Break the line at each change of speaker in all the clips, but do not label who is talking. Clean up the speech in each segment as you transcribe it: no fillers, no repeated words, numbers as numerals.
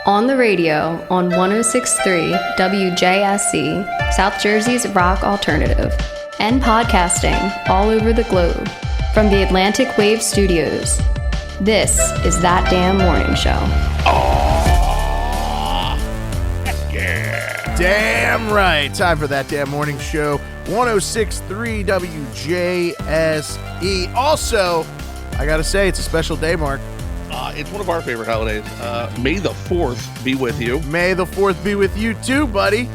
On the radio on 106.3 WJSE, South Jersey's rock alternative, and podcasting all over the globe from the Atlantic Wave Studios. This is That Damn Morning Show.
Oh, yeah.
Damn right. Time for That Damn Morning Show. 106.3 WJSE. Also, I gotta say, it's a special day, Mark.
It's one of our favorite holidays. May the 4th be with you.
May the 4th be with you too, buddy.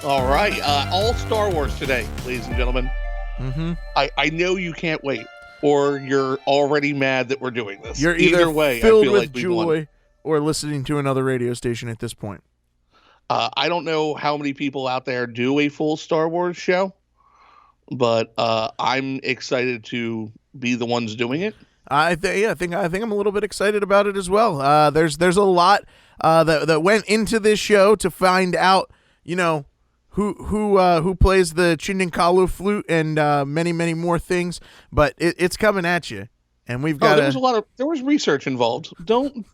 All right. All Star Wars today, ladies and gentlemen.
Mm-hmm.
I know you can't wait, or you're already mad that we're doing this.
You're either
way,
filled
I feel
with
like
joy or listening to another radio station at this point.
I don't know how many people out there do a full Star Wars show, but I'm excited to be the ones doing it.
I think I'm a little bit excited about it as well. There's a lot that went into this show to find out, you know, who plays the Chinninkalu flute and many more things. But it's coming at you, and we've got.
There was research involved. Don't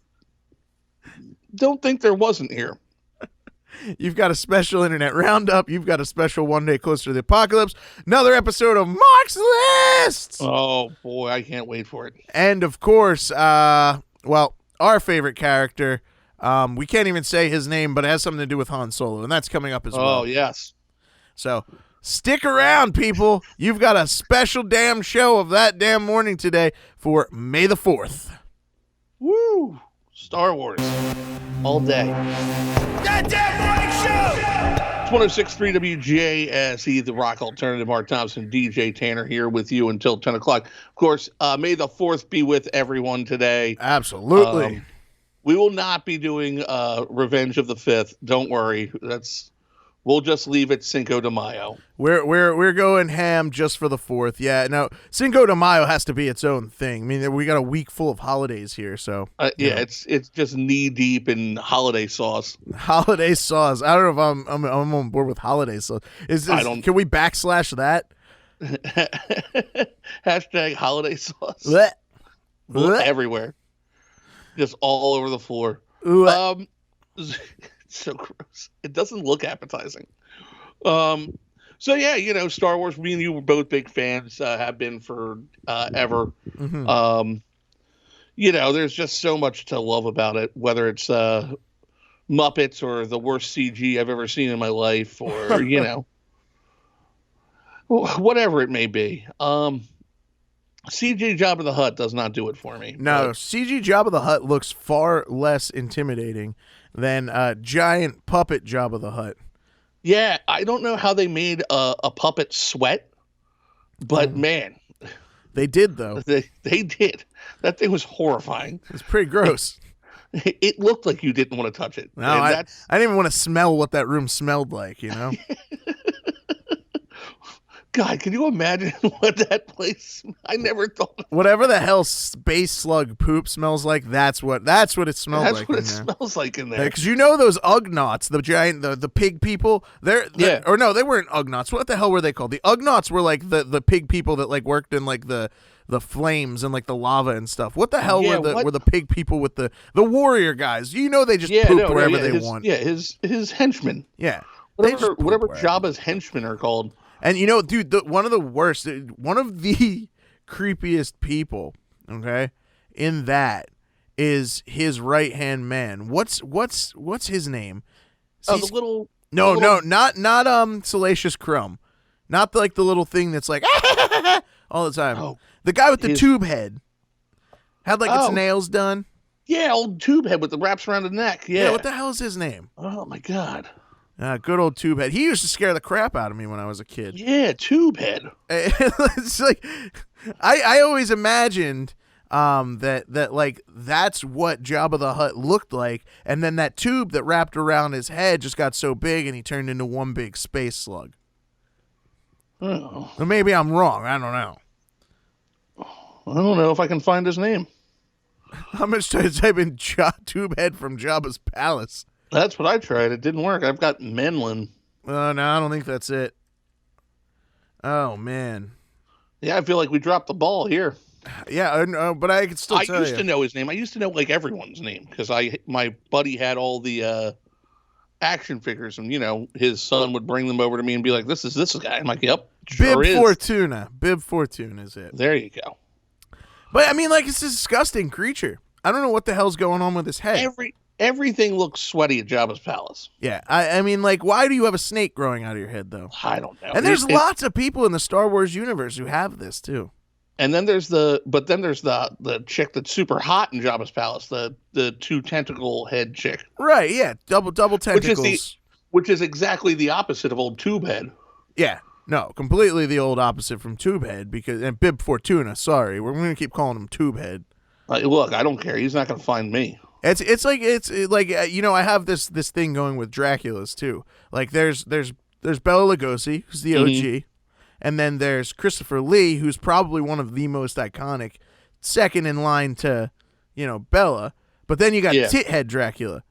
think there wasn't here.
You've got a special internet roundup. You've got a special One Day Closer to the Apocalypse. Another episode of Mark's List.
Oh, boy, I can't wait for it.
And, of course, our favorite character. We can't even say his name, but it has something to do with Han Solo, and that's coming up as well.
Oh, yes.
So stick around, people. You've got a special damn show of That Damn Morning today for May the 4th.
Woo! Star Wars. All day.
That Damn Morning Show!
It's 106.3 WJSE, the rock alternative. Mark Thompson, DJ Tanner here with you until 10 o'clock. Of course, May the 4th be with everyone today.
Absolutely.
We will not be doing Revenge of the 5th. Don't worry. We'll just leave it Cinco de Mayo.
We're going ham just for the 4th. Yeah, no, Cinco de Mayo has to be its own thing. I mean, we got a week full of holidays here, so
yeah, it's just knee deep in holiday sauce.
Holiday sauce. I don't know if I'm on board with holiday sauce. Can we backslash that?
Hashtag holiday sauce.
Blech.
Everywhere, just all over the floor. So gross. It doesn't look appetizing. So yeah, you know, Star Wars, me and you were both big fans, have been for ever.
Mm-hmm.
You know, there's just so much to love about it, whether it's Muppets or the worst CG I've ever seen in my life, or, you know, whatever it may be. CG Jabba the Hutt does not do it for me.
No, CG Jabba the Hutt looks far less intimidating than giant puppet Jabba the Hutt.
Yeah, I don't know how they made a puppet sweat, but man.
They did, though.
They did. That thing was horrifying.
It was pretty gross.
It looked like you didn't want to touch it.
No, I didn't even want to smell what that room smelled like, you know?
God, can you imagine what that place? I never thought.
Whatever the hell space slug poop smells like, that's what it smells like.
That's what it smells like in there.
Because you know those Ugnaughts, the giant, the pig people. Or no, they weren't Ugnaughts. What the hell were they called? The Ugnaughts were like the pig people that like worked in like the flames and like the lava and stuff. What the hell were the pig people with the warrior guys? You know they just poop wherever they want.
Yeah, his henchmen.
Yeah,
whatever Jabba's henchmen are called.
And you know, dude, one of the creepiest people, okay, in that is his right hand man. What's his name? Not Salacious Crumb, not like the little thing that's like all the time. Oh, the guy with the tube head had like its nails done.
Yeah, old tube head with the wraps around the neck. Yeah,
what the hell is his name?
Oh my God.
Good old Tubehead. He used to scare the crap out of me when I was a kid.
Yeah, Tubehead.
It's like I always imagined that like that's what Jabba the Hutt looked like, and then that tube that wrapped around his head just got so big and he turned into one big space slug.
Oh.
Or maybe I'm wrong. I don't know.
I don't know if I can find his name.
How much time type in Tubehead from Jabba's palace?
That's what I tried. It didn't work. I've got Menlin.
No, I don't think that's it. Oh, man.
Yeah, I feel like we dropped the ball here.
Yeah, but I could still tell you.
I used to know his name. I used to know like everyone's name because my buddy had all the action figures, and his son would bring them over to me and be like, "This is this guy." I'm like, "Yep, sure
Bib
is."
Fortuna. Bib Fortuna is it?
There you go.
But I mean, like, it's a disgusting creature. I don't know what the hell's going on with his head.
Everything looks sweaty at Jabba's palace.
Yeah, I mean, like, why do you have a snake growing out of your head, though?
I don't know.
And there's lots of people in the Star Wars universe who have this too.
And then there's the chick that's super hot in Jabba's palace, the 2 tentacle head chick.
Right? Yeah, double tentacles.
Which is exactly the opposite of old Tube Head.
Yeah, no, completely the old opposit from Tube Head and Bib Fortuna. Sorry, we're going to keep calling him Tube Head.
Look, I don't care. He's not going to find me.
It's like I have this thing going with Draculas too. Like there's Bela Lugosi, who's the OG, and then there's Christopher Lee, who's probably one of the most iconic, second in line to Bela. But then you got Tithead Dracula.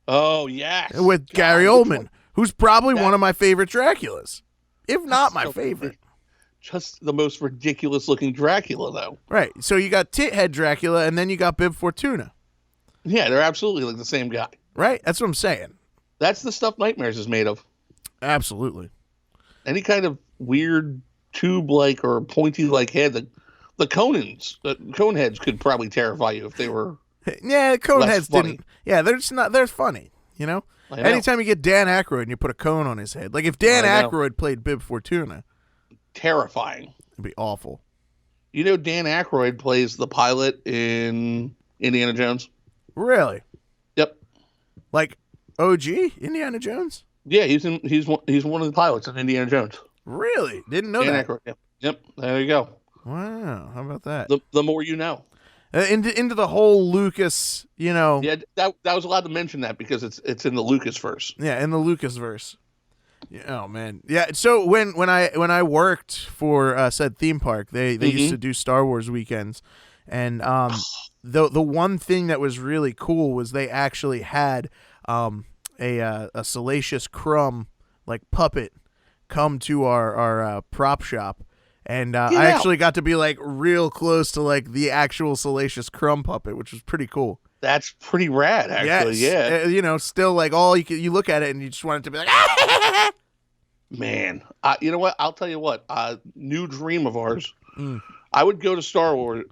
Oh yes,
with Gary Oldman, who's probably one of my favorite Draculas, if not my favorite.
Just the most ridiculous looking Dracula, though.
Right. So you got Tithead Dracula, and then you got Bib Fortuna.
Yeah, they're absolutely like the same guy.
Right? That's what I'm saying.
That's the stuff Nightmares is made of.
Absolutely.
Any kind of weird tube-like or pointy-like head. The Coneheads could probably terrify you if they were.
Yeah, Coneheads didn't. Yeah, they're just not. They're funny. Anytime you get Dan Aykroyd and you put a cone on his head, like if Dan Aykroyd played Bib Fortuna.
Terrifying.
It'd be awful.
Dan Aykroyd plays the pilot in Indiana Jones.
Really?
Yep.
Like OG Indiana Jones?
Yeah, he's one of the pilots in Indiana Jones.
Really? Didn't know that.
Aykroyd, yep. There you go.
Wow. How about that?
The more you know.
Into the whole Lucas,
Yeah, that was allowed to mention that because it's in the Lucas verse.
Yeah, in the Lucas verse. Oh man, yeah. So when I worked for said theme park, they used to do Star Wars weekends, and the one thing that was really cool was they actually had a Salacious Crumb like puppet come to our prop shop, and I actually got to be like real close to like the actual Salacious Crumb puppet, which was pretty cool. That's
pretty rad, actually.
Yes. Yeah. Still like you look at it and you just want it to be like,
man. You know what? I'll tell you what. New dream of ours. I would go to Star Wars,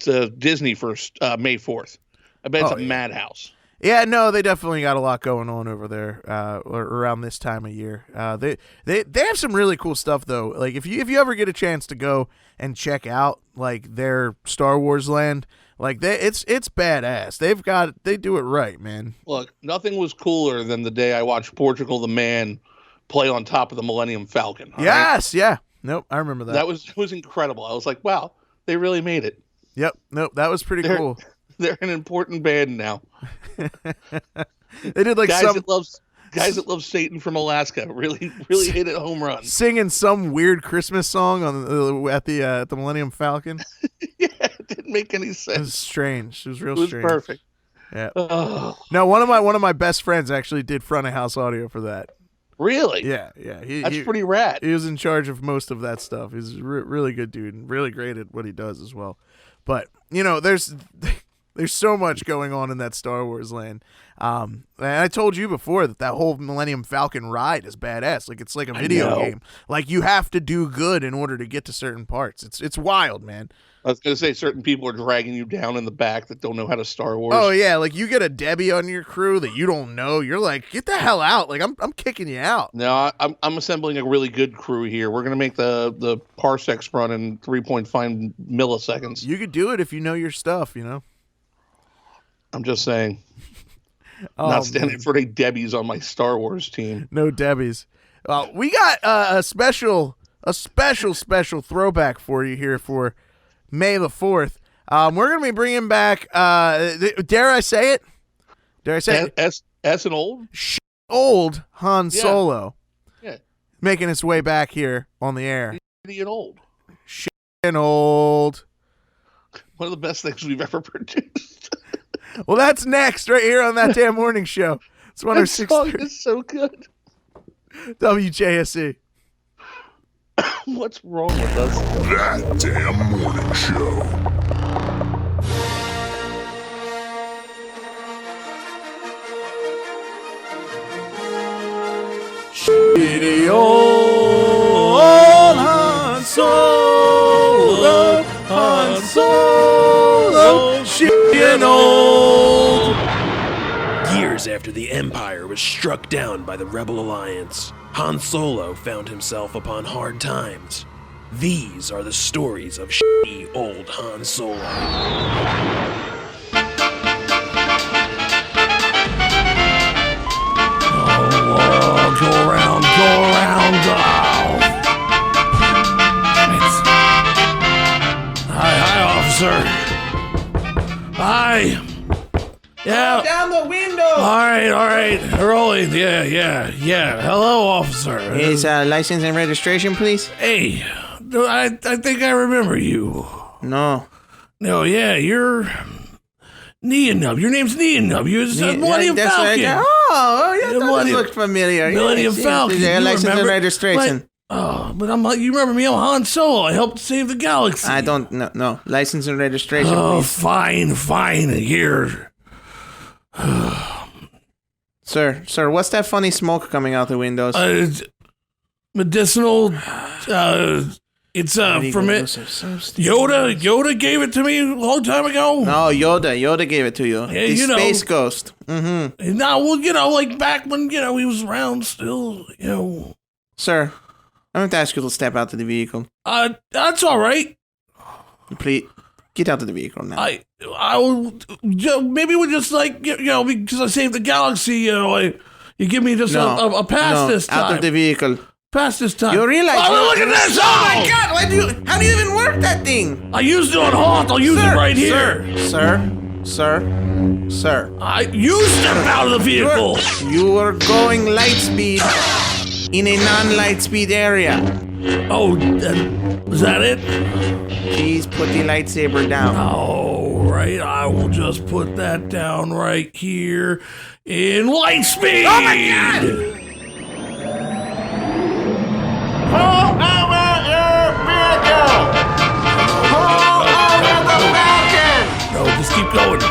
to Disney for May 4th. I bet it's a madhouse.
Yeah, no, they definitely got a lot going on over there around this time of year. They have some really cool stuff though. Like if you ever get a chance to go and check out like their Star Wars land, like it's badass. They do it right, man.
Look, nothing was cooler than the day I watched Portugal the Man play on top of the Millennium Falcon.
Yes, right? Yeah. Nope, I remember that.
That was incredible. I was like, wow, they really made it.
Yep. Nope, that was pretty cool.
They're an important band now.
They did like
guys that love Satan from Alaska really hit it home run.
Singing some weird Christmas song at the Millennium Falcon.
Yeah, it didn't make any sense.
It was strange. It was real strange.
It was perfect.
Yeah. Oh. No, one of my best friends actually did front of house audio for that.
Really?
Yeah.
That's pretty rad.
He was in charge of most of that stuff. He's a really good dude and really great at what he does as well. But there's so much going on in that Star Wars land. And I told you before that whole Millennium Falcon ride is badass. Like it's like a video game. Like you have to do good in order to get to certain parts. It's wild, man.
I was gonna say certain people are dragging you down in the back that don't know how to Star Wars.
Oh yeah, like you get a Debbie on your crew that you don't know. You're like, get the hell out! Like I'm kicking you out.
No, I'm assembling a really good crew here. We're gonna make the parsecs run in 3.5 milliseconds.
You could do it if you know your stuff.
I'm just saying. Not standing for any Debbies on my Star Wars team.
No Debbies. We got a special throwback for you here for May the 4th. We're going to be bringing back, dare I say it?
S and old?
Old Han Solo.
Yeah.
Making its way back here on the air.
Idiot old.
And old.
One of the best things we've ever produced.
Well, that's next right here on That Damn Morning Show. It's 106.3.
That song is so good.
WJSE.
What's wrong with us?
That damn morning show.
Shitty old Han Solo, Han Solo, shitty and old. Years after the Empire was struck down by the Rebel Alliance, Han Solo found himself upon hard times. These are the stories of shitty old Han Solo. Oh, go around, go. Hi, officer. Hi. Yeah.
Down the window.
All right. Rolling. Yeah. Hello, officer.
Is license and registration, please?
Hey, I think I remember you.
No.
No, yeah, you're Nub. Your name's Nub. You're Millennium Falcon.
Right. Oh, yeah, that looked familiar.
Millennium Falcon.
Yeah, license and registration.
But you remember me? I'm Han Solo. I helped save the galaxy.
I don't no. License and registration, please.
Fine. Here.
Sir, what's that funny smoke coming out the windows?
It's medicinal. It's from it. Yoda gave it to me a long time ago.
No, Yoda gave it to you.
Yeah,
the Space Ghost.
Mm-hmm. Now, well, like back when he was around still.
Sir, I'm going to ask you to step out of the vehicle.
That's all right.
Please, get out of the vehicle now.
I will. Maybe we'll just because I saved the galaxy. You give me just a pass this time.
Out of the vehicle.
Pass this time.
You realize?
Look at this!
Oh my God! How do you even work that thing?
I used it on Hoth. I'll use it right here.
Sir.
You step out of the vehicle.
You are going light speed in a non-light speed area.
Oh, is that it?
Please put the lightsaber down.
All right, I will just put that down right here in light speed.
Oh my God!
No, just keep going. Oh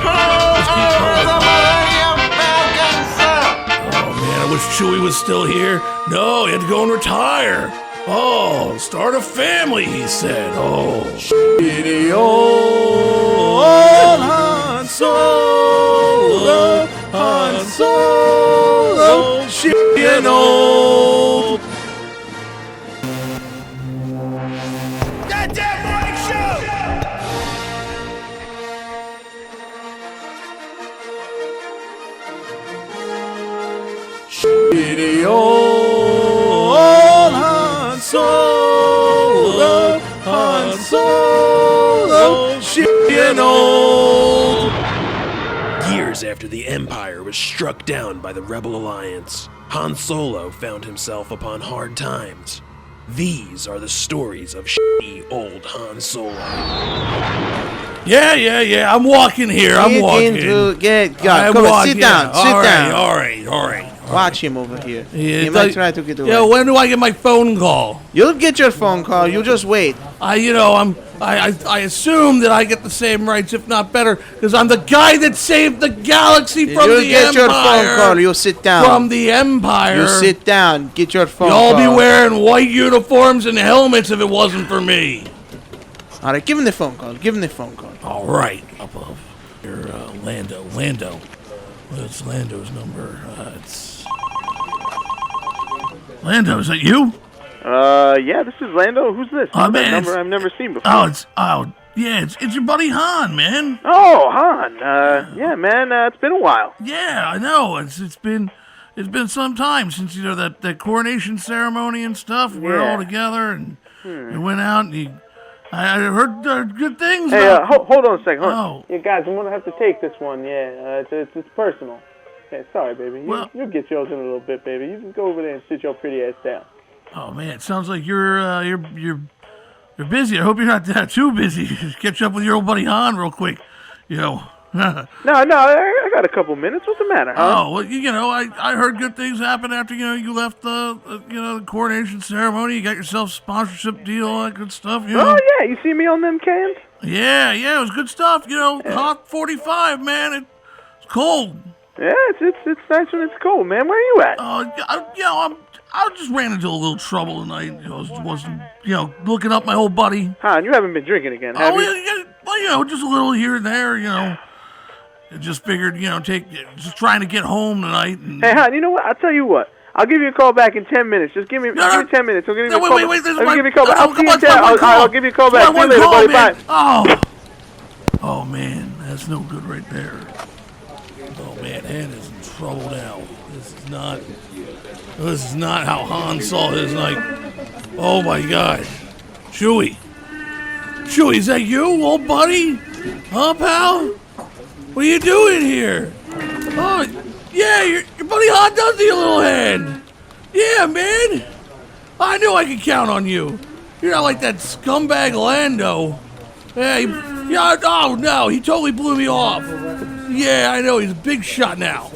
man, I wish Chewie was still here. No, he had to go and retire. Oh, start a family, he said. Oh, shitty old Han Solo, shitty and old. Shitty old Han Solo, shitty and old. Years after the Empire was struck down by the Rebel Alliance, Han Solo found himself upon hard times. These are the stories of shitty old Han Solo. Yeah. I'm walking here. I'm walking.
Come on, sit down. Sit down.
All right.
Watch him over here.
Yeah,
he might try to get away.
Yeah, when do I get my phone call?
You'll get your phone call. You just wait.
I assume that I get the same rights, if not better, because I'm the guy that saved the galaxy from the Empire.
You'll get your phone call. You sit down.
From the Empire.
You sit down. Get your phone call.
Y'all be wearing white uniforms and helmets if it wasn't for me.
All right, give him the phone call.
All right. Above. Your Lando. What's Lando's number? It's Lando, is that you?
Yeah, this is Lando. Who's this?
Man,
that number I've never seen before.
It's your buddy Han, man.
Oh, Han. Yeah, man. It's been a while.
Yeah, I know. It's been some time since that coronation ceremony and stuff. We're all together and we went out and I heard good things.
Hey, hold on a second.
Oh.
Yeah, guys, I'm gonna have to take this one. Yeah, it's personal. Okay, sorry, baby. You'll get yours in a little bit, baby. You just go over there and sit your pretty ass down.
Oh man, it sounds like you're busy. I hope you're not too busy. Catch up with your old buddy Han real quick.
No, I got a couple minutes. What's the matter, huh?
Oh, well, I heard good things happen after, you left the coronation ceremony. You got yourself a sponsorship deal, all that good stuff,
Oh, yeah. You see me on them cans?
Yeah, it was good stuff, Hot 45, man. It's cold.
Yeah, it's nice when it's cold, man. Where are you at?
I just ran into a little trouble tonight. I was looking up my old buddy.
Huh, and you haven't been drinking again, have you?
Well, just a little here and there, I just figured, just trying to get home tonight. And...
Hey, hon, you know what? I'll tell you what. I'll give you a call back in 10 minutes. Just give me 10 minutes. I'll give you a call.
Wait.
I'll give you a call back. I'll give you a call back. See you later, buddy. Bye.
Oh, man. That's no good right there. Oh, man. Hannah's in trouble now. This is not how Han saw his night. Oh, my God. Chewie, is that you, old buddy? Huh, pal? What are you doing here? Oh, yeah, your buddy Han does need a little hand. Yeah, man. I knew I could count on you. You're not like that scumbag Lando. Oh, no, he totally blew me off. Yeah, I know, he's a big shot now.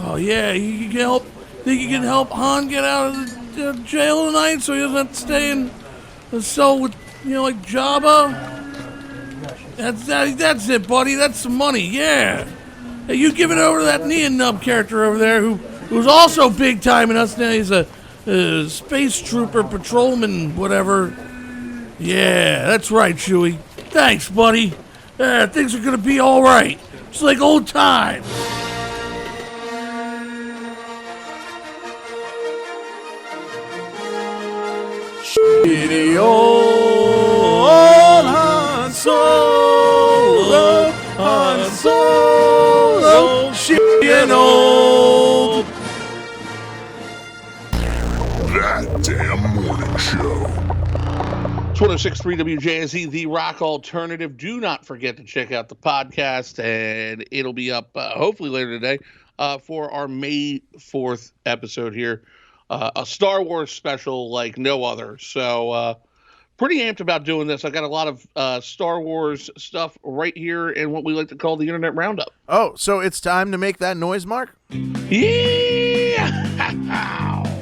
Oh, yeah, you can help. Think you can help Han get out of the jail tonight so he doesn't have to stay in the cell with, like Jabba? That's it, buddy. That's some money, yeah. Hey, you give it over to that Neon Nub character over there who's also big time in us now. He's a space trooper, patrolman, whatever. Yeah, that's right, Chewie. Thanks, buddy. Things are gonna be all right. It's like old times. Shitty old Han Solo, shitty old.
That Damn Morning Show.
It's 106.3 WJSE, The Rock Alternative. Do not forget to check out the podcast, and it'll be up hopefully later today for our May 4th episode here. A Star Wars special like no other. So pretty amped about doing this. I got a lot of Star Wars stuff right here in what we like to call the Internet Roundup.
Oh, so it's time to make that noise, Mark?
Yeah!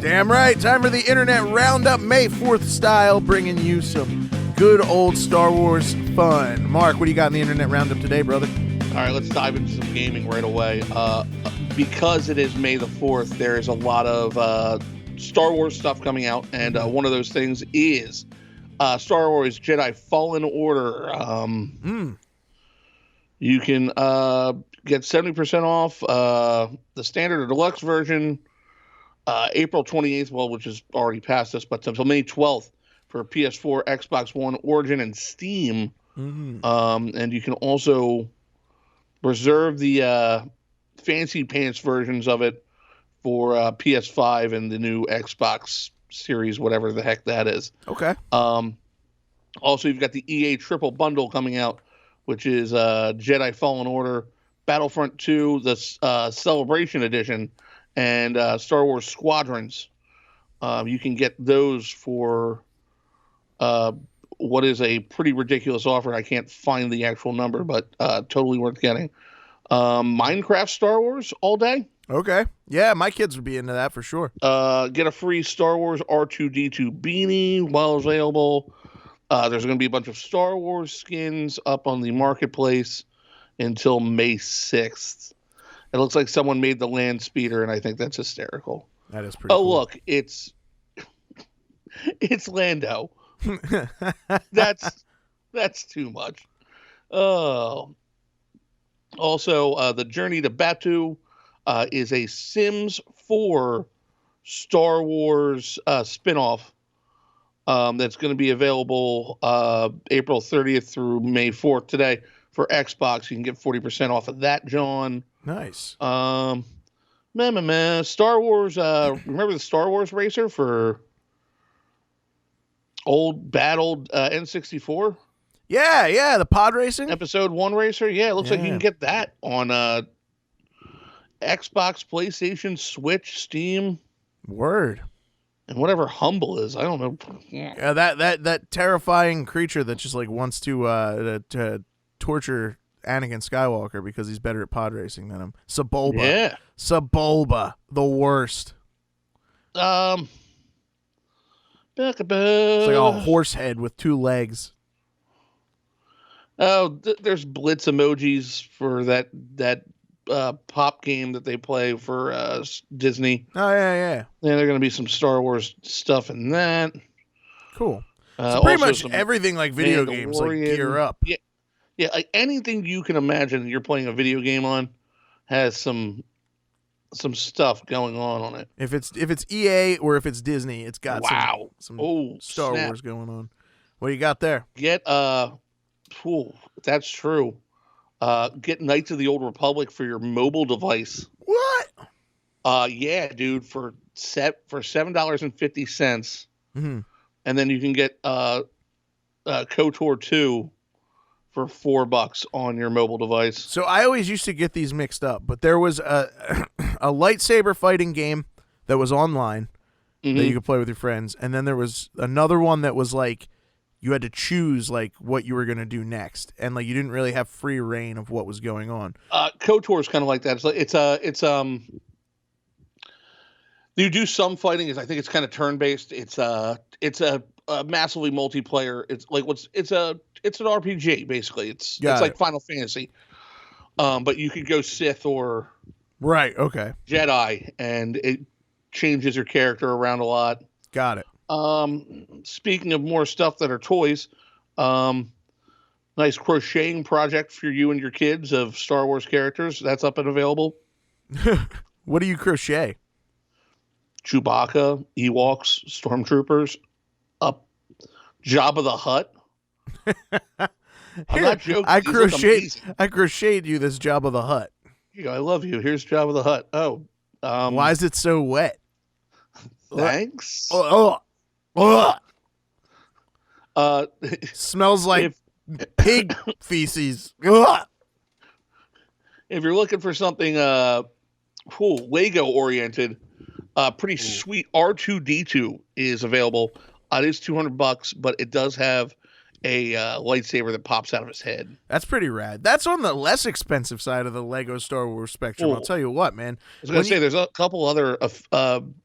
Damn right. Time for the Internet Roundup, May 4th style, bringing you some good old Star Wars fun. Mark, what do you got in the Internet Roundup today, brother?
All right, let's dive into some gaming right away. Because it is May the 4th, there is a lot of Star Wars stuff coming out, and one of those things is Star Wars Jedi Fallen Order. You can get 70% off the standard or deluxe version April 28th, which is already past us, but until May 12th for PS4, Xbox One, Origin, and Steam. And you can also reserve the fancy pants versions of it for PS5 and the new Xbox Series, whatever the heck that is.
Okay.
Also, you've got the EA Triple Bundle coming out, which is Jedi Fallen Order, Battlefront 2, the Celebration Edition, and Star Wars Squadrons. You can get those for what is a pretty ridiculous offer. I can't find the actual number, but totally worth getting. Minecraft Star Wars all day.
Okay. Yeah, my kids would be into that for sure.
Get a free Star Wars R2-D2 beanie while available. There's going to be a bunch of Star Wars skins up on the marketplace until May 6th. It looks like someone made the land speeder, and I think that's hysterical.
That is pretty cool.
Look, it's Lando. That's too much. Oh. Also, the Journey to Batuu is a Sims 4 Star Wars spin-off that's going to be available April 30th through May 4th today for Xbox. You can get 40% off of that, John.
Nice.
Star Wars, remember the Star Wars racer for old N64?
Yeah, the pod racing.
Episode 1 racer. Yeah, it looks like you can get that on Xbox, PlayStation, Switch, Steam.
Word.
And whatever Humble is, I don't know.
Yeah, that terrifying creature that just like wants to torture Anakin Skywalker because he's better at pod racing than him. Sebulba.
Yeah.
Sebulba, the worst.
It's
It's like a horse head with 2 legs.
Oh, there's blitz emojis for that pop game that they play for Disney.
Oh, yeah.
And there's going to be some Star Wars stuff in that.
Cool. So pretty much
some
everything like video games, like gear up.
Yeah, like anything you can imagine you're playing a video game on has some stuff going on it.
If it's EA or if it's Disney, it's got some Star
snap.
Wars going on. What do you got there?
Get that's true. Get Knights of the Old Republic for your mobile device.
What?
Yeah, dude, for $7.50.
Mm-hmm.
And then you can get KOTOR 2 for $4 on your mobile device.
So I always used to get these mixed up, but there was a lightsaber fighting game that was online that you could play with your friends, and then there was another one that was like you had to choose like what you were going to do next, and like you didn't really have free reign of what was going on.
KOTOR is kind of like that. It's you do some fighting. I think it's kind of turn based. It's a massively multiplayer. It's like it's an RPG basically. It's like Final Fantasy, but you could go Sith or Jedi, and it changes your character around a lot.
Got it.
Speaking of more stuff that are toys, nice crocheting project for you and your kids of Star Wars characters. That's up and available.
What do you crochet?
Chewbacca, Ewoks, Stormtroopers, Jabba the Hutt. I'm not joking.
I crocheted you this Jabba the Hutt.
I love you. Here's Jabba the Hutt. Oh,
why is it so wet?
Thanks.
Smells like pig feces.
If you're looking for something Lego oriented, pretty sweet R2D2 is available. It is $200, but it does have a lightsaber that pops out of his head.
That's pretty rad. That's on the less expensive side of the Lego Star Wars spectrum. I'll tell you what, man.
I was going to say, there's a couple other,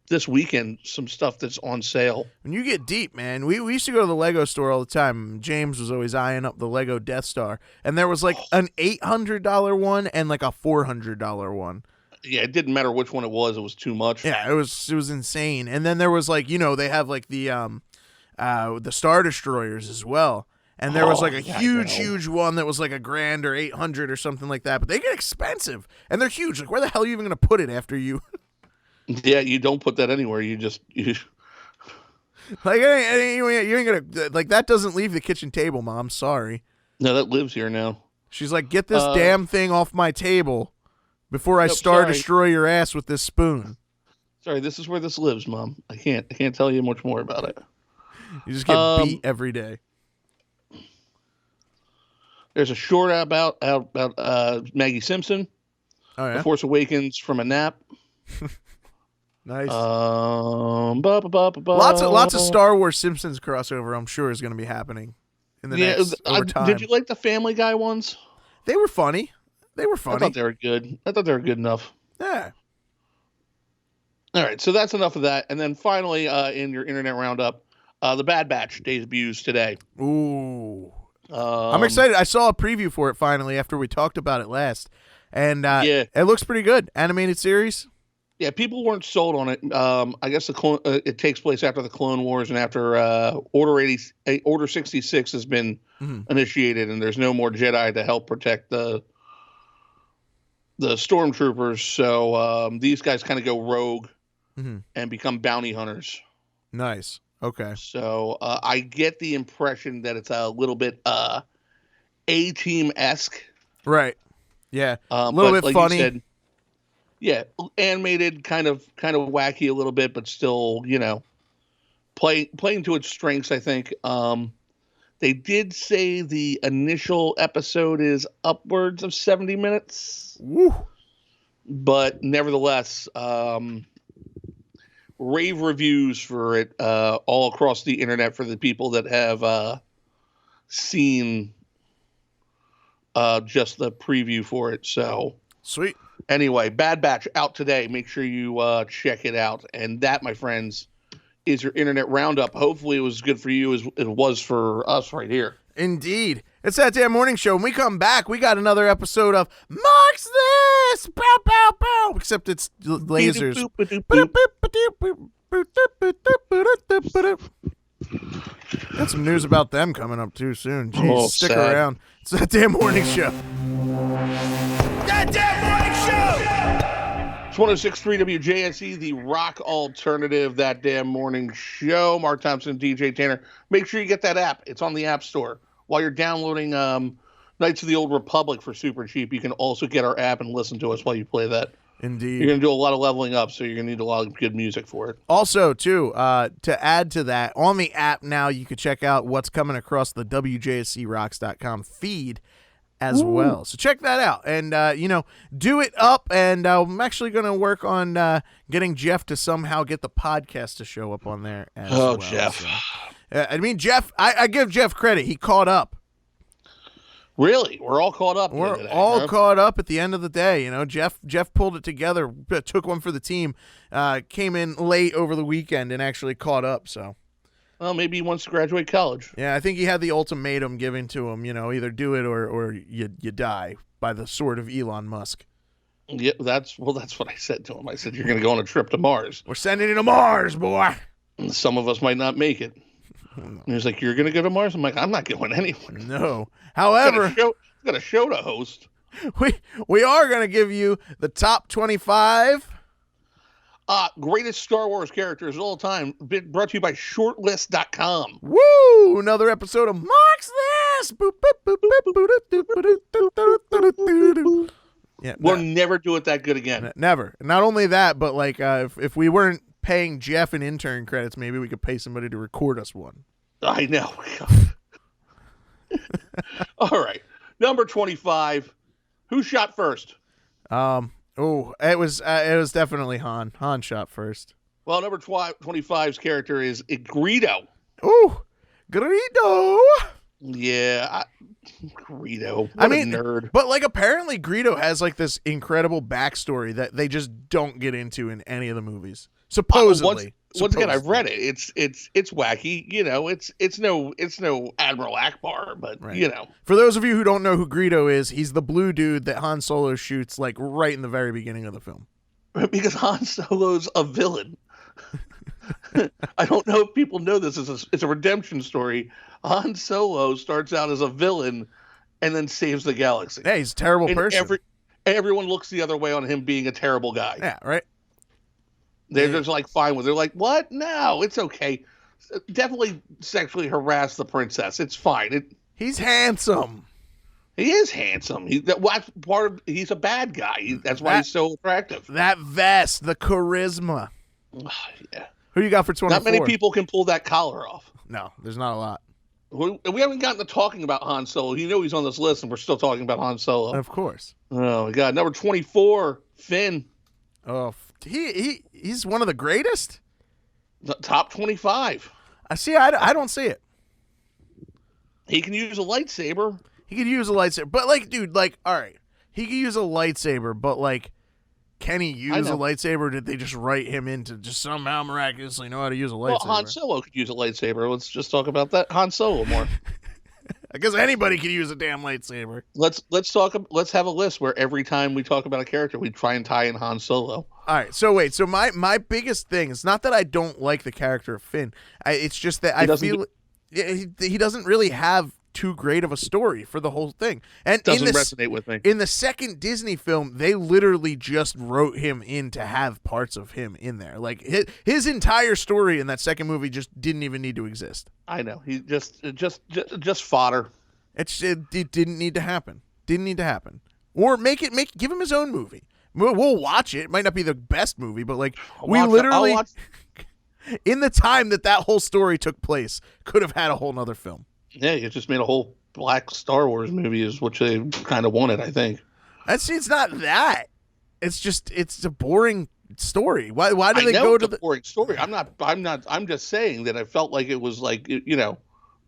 this weekend, some stuff that's on sale.
When you get deep, man, we used to go to the Lego store all the time. James was always eyeing up the Lego Death Star. And there was like an $800 one and like a $400 one.
Yeah, it didn't matter which one it was too much.
Yeah, it was insane. And then there was like, they have like the Star Destroyers as well. And there was like a huge one that was like $1,000 or $800 or something like that. But they get expensive and they're huge. Like, where the hell are you even going to put it after you?
Yeah, you don't put that anywhere. You
like you ain't gonna like that. Doesn't leave the kitchen table, Mom. Sorry.
No, that lives here now.
She's like, get this damn thing off my table before I destroy your ass with this spoon.
Sorry, this is where this lives, Mom. I can't tell you much more about it.
You just get beat every day.
There's a short about Maggie Simpson.
Oh yeah.
The Force Awakens from a nap.
Nice.
Lots
of Star Wars Simpsons crossover, I'm sure, is going to be happening in the next over time.
Did you like the Family Guy ones?
They were funny.
I thought they were good. I thought they were good enough.
Yeah.
All right, so that's enough of that. And then finally, in your internet roundup, the Bad Batch debuts today.
Ooh. I'm excited. I saw a preview for it finally after we talked about it last. And it looks pretty good. Animated series.
Yeah, people weren't sold on it. I guess it takes place after the Clone Wars and after Order 66 has been initiated, and there's no more Jedi to help protect the stormtroopers. So these guys kind of go rogue and become bounty hunters.
Nice. Okay.
So I get the impression that it's a little bit A-Team-esque.
Right. Yeah. A little bit
like
funny.
You said, yeah, animated, kind of wacky a little bit, but still, playing to its strengths. I think they did say the initial episode is upwards of 70 minutes.
Woo!
But nevertheless, rave reviews for it all across the internet for the people that have seen just the preview for it. So
sweet.
Anyway, Bad Batch out today. Make sure you check it out. And that, my friends, is your internet roundup. Hopefully it was good for you as it was for us right here.
Indeed. It's That Damn Morning Show. When we come back, we got another episode of Marks This! Pow, pow, pow! Except it's lasers. Got some news about them coming up too soon. Jeez, stick around. It's That Damn Morning Show.
That Damn Morning Show!
It's 106.3 WJSE, the rock alternative, That Damn Morning Show. Mark Thompson, DJ Tanner. Make sure you get that app. It's on the App Store. While you're downloading Knights of the Old Republic for super cheap, you can also get our app and listen to us while you play that.
Indeed.
You're going to do a lot of leveling up, so you're going to need a lot of good music for it.
Also, too, to add to that, on the app now, you can check out what's coming across the WJSERocks.com feed as well. So check that out. And, do it up. And I'm actually going to work on getting Jeff to somehow get the podcast to show up on there as well.
Jeff.
So, Jeff, I give Jeff credit. He caught up.
Really? We're all caught up.
We're all caught up at the end of the day. Jeff pulled it together, took one for the team, came in late over the weekend and actually caught up. So,
well, maybe he wants to graduate college.
Yeah, I think he had the ultimatum given to him. Either do it or you die by the sword of Elon Musk.
Yeah, that's what I said to him. I said, "You're going to go on a trip to Mars.
We're sending you to Mars, boy.
Some of us might not make it." And he was like, "You're going to go to Mars?" I'm like, "I'm not going anywhere."
No. However,
got a show to host.
We are going to give you the top 25
greatest Star Wars characters of all time. Brought to you by Shortlist.com.
Woo! Another episode of Marks This. Yeah,
we'll never do it that good again.
Never. Not only that, but like if we weren't paying Jeff an intern credits, maybe we could pay somebody to record us one.
I know. All right. Number 25. Who shot first?
It was definitely Han. Han shot first.
Well, number 25's character is Greedo.
Ooh, Greedo.
Yeah, Greedo. What a nerd.
But like apparently Greedo has like this incredible backstory that they just don't get into in any of the movies. Supposedly.
Once again, I've read it. It's wacky. It's no Admiral Ackbar, but
right. For those of you who don't know who Greedo is, he's the blue dude that Han Solo shoots like right in the very beginning of the film.
Because Han Solo's a villain. I don't know if people know this. It's a redemption story. Han Solo starts out as a villain and then saves the galaxy.
Yeah, he's a terrible person.
Everyone looks the other way on him being a terrible guy.
Yeah, right.
They're just like fine with it. They're like, what? No, it's okay. Definitely sexually harass the princess. It's fine.
He's handsome.
He is handsome. He's a bad guy. That's why he's so attractive.
That vest, the charisma.
Yeah.
Who you got for 24?
Not many people can pull that collar off.
No, there's not a lot.
We haven't gotten to talking about Han Solo. He's on this list, and we're still talking about Han Solo.
Of course.
Oh my God, number 24, Finn.
Oh, he's one of the greatest.
Top 25.
I see. I don't see it.
He can use a lightsaber.
He could use a lightsaber, but like, dude, like, all right, he could use a lightsaber, but like, can he use a lightsaber? Or did they just write him in to just somehow miraculously know how to use a lightsaber?
Well, Han Solo could use a lightsaber. Let's just talk about that. Han Solo more.
I guess anybody could use a damn lightsaber.
Let's have a list where every time we talk about a character, we try and tie in Han Solo.
All right. So wait. So my biggest thing is not that I don't like the character of Finn. It's just that I feel he doesn't really have too great of a story for the whole thing. And
doesn't resonate with me.
In the second Disney film, they literally just wrote him in to have parts of him in there. Like his entire story in that second movie just didn't even need to exist.
I know. He just fodder.
It didn't need to happen. Didn't need to happen. Or give him his own movie. We'll watch it. It might not be the best movie, but like in the time that whole story took place, could have had a whole nother film.
Yeah, you just made a whole black Star Wars movie, is what they kind of wanted, I think.
It's not that. It's just it's a boring story. Why do they go to the
boring story? I'm just saying that I felt like it was like they're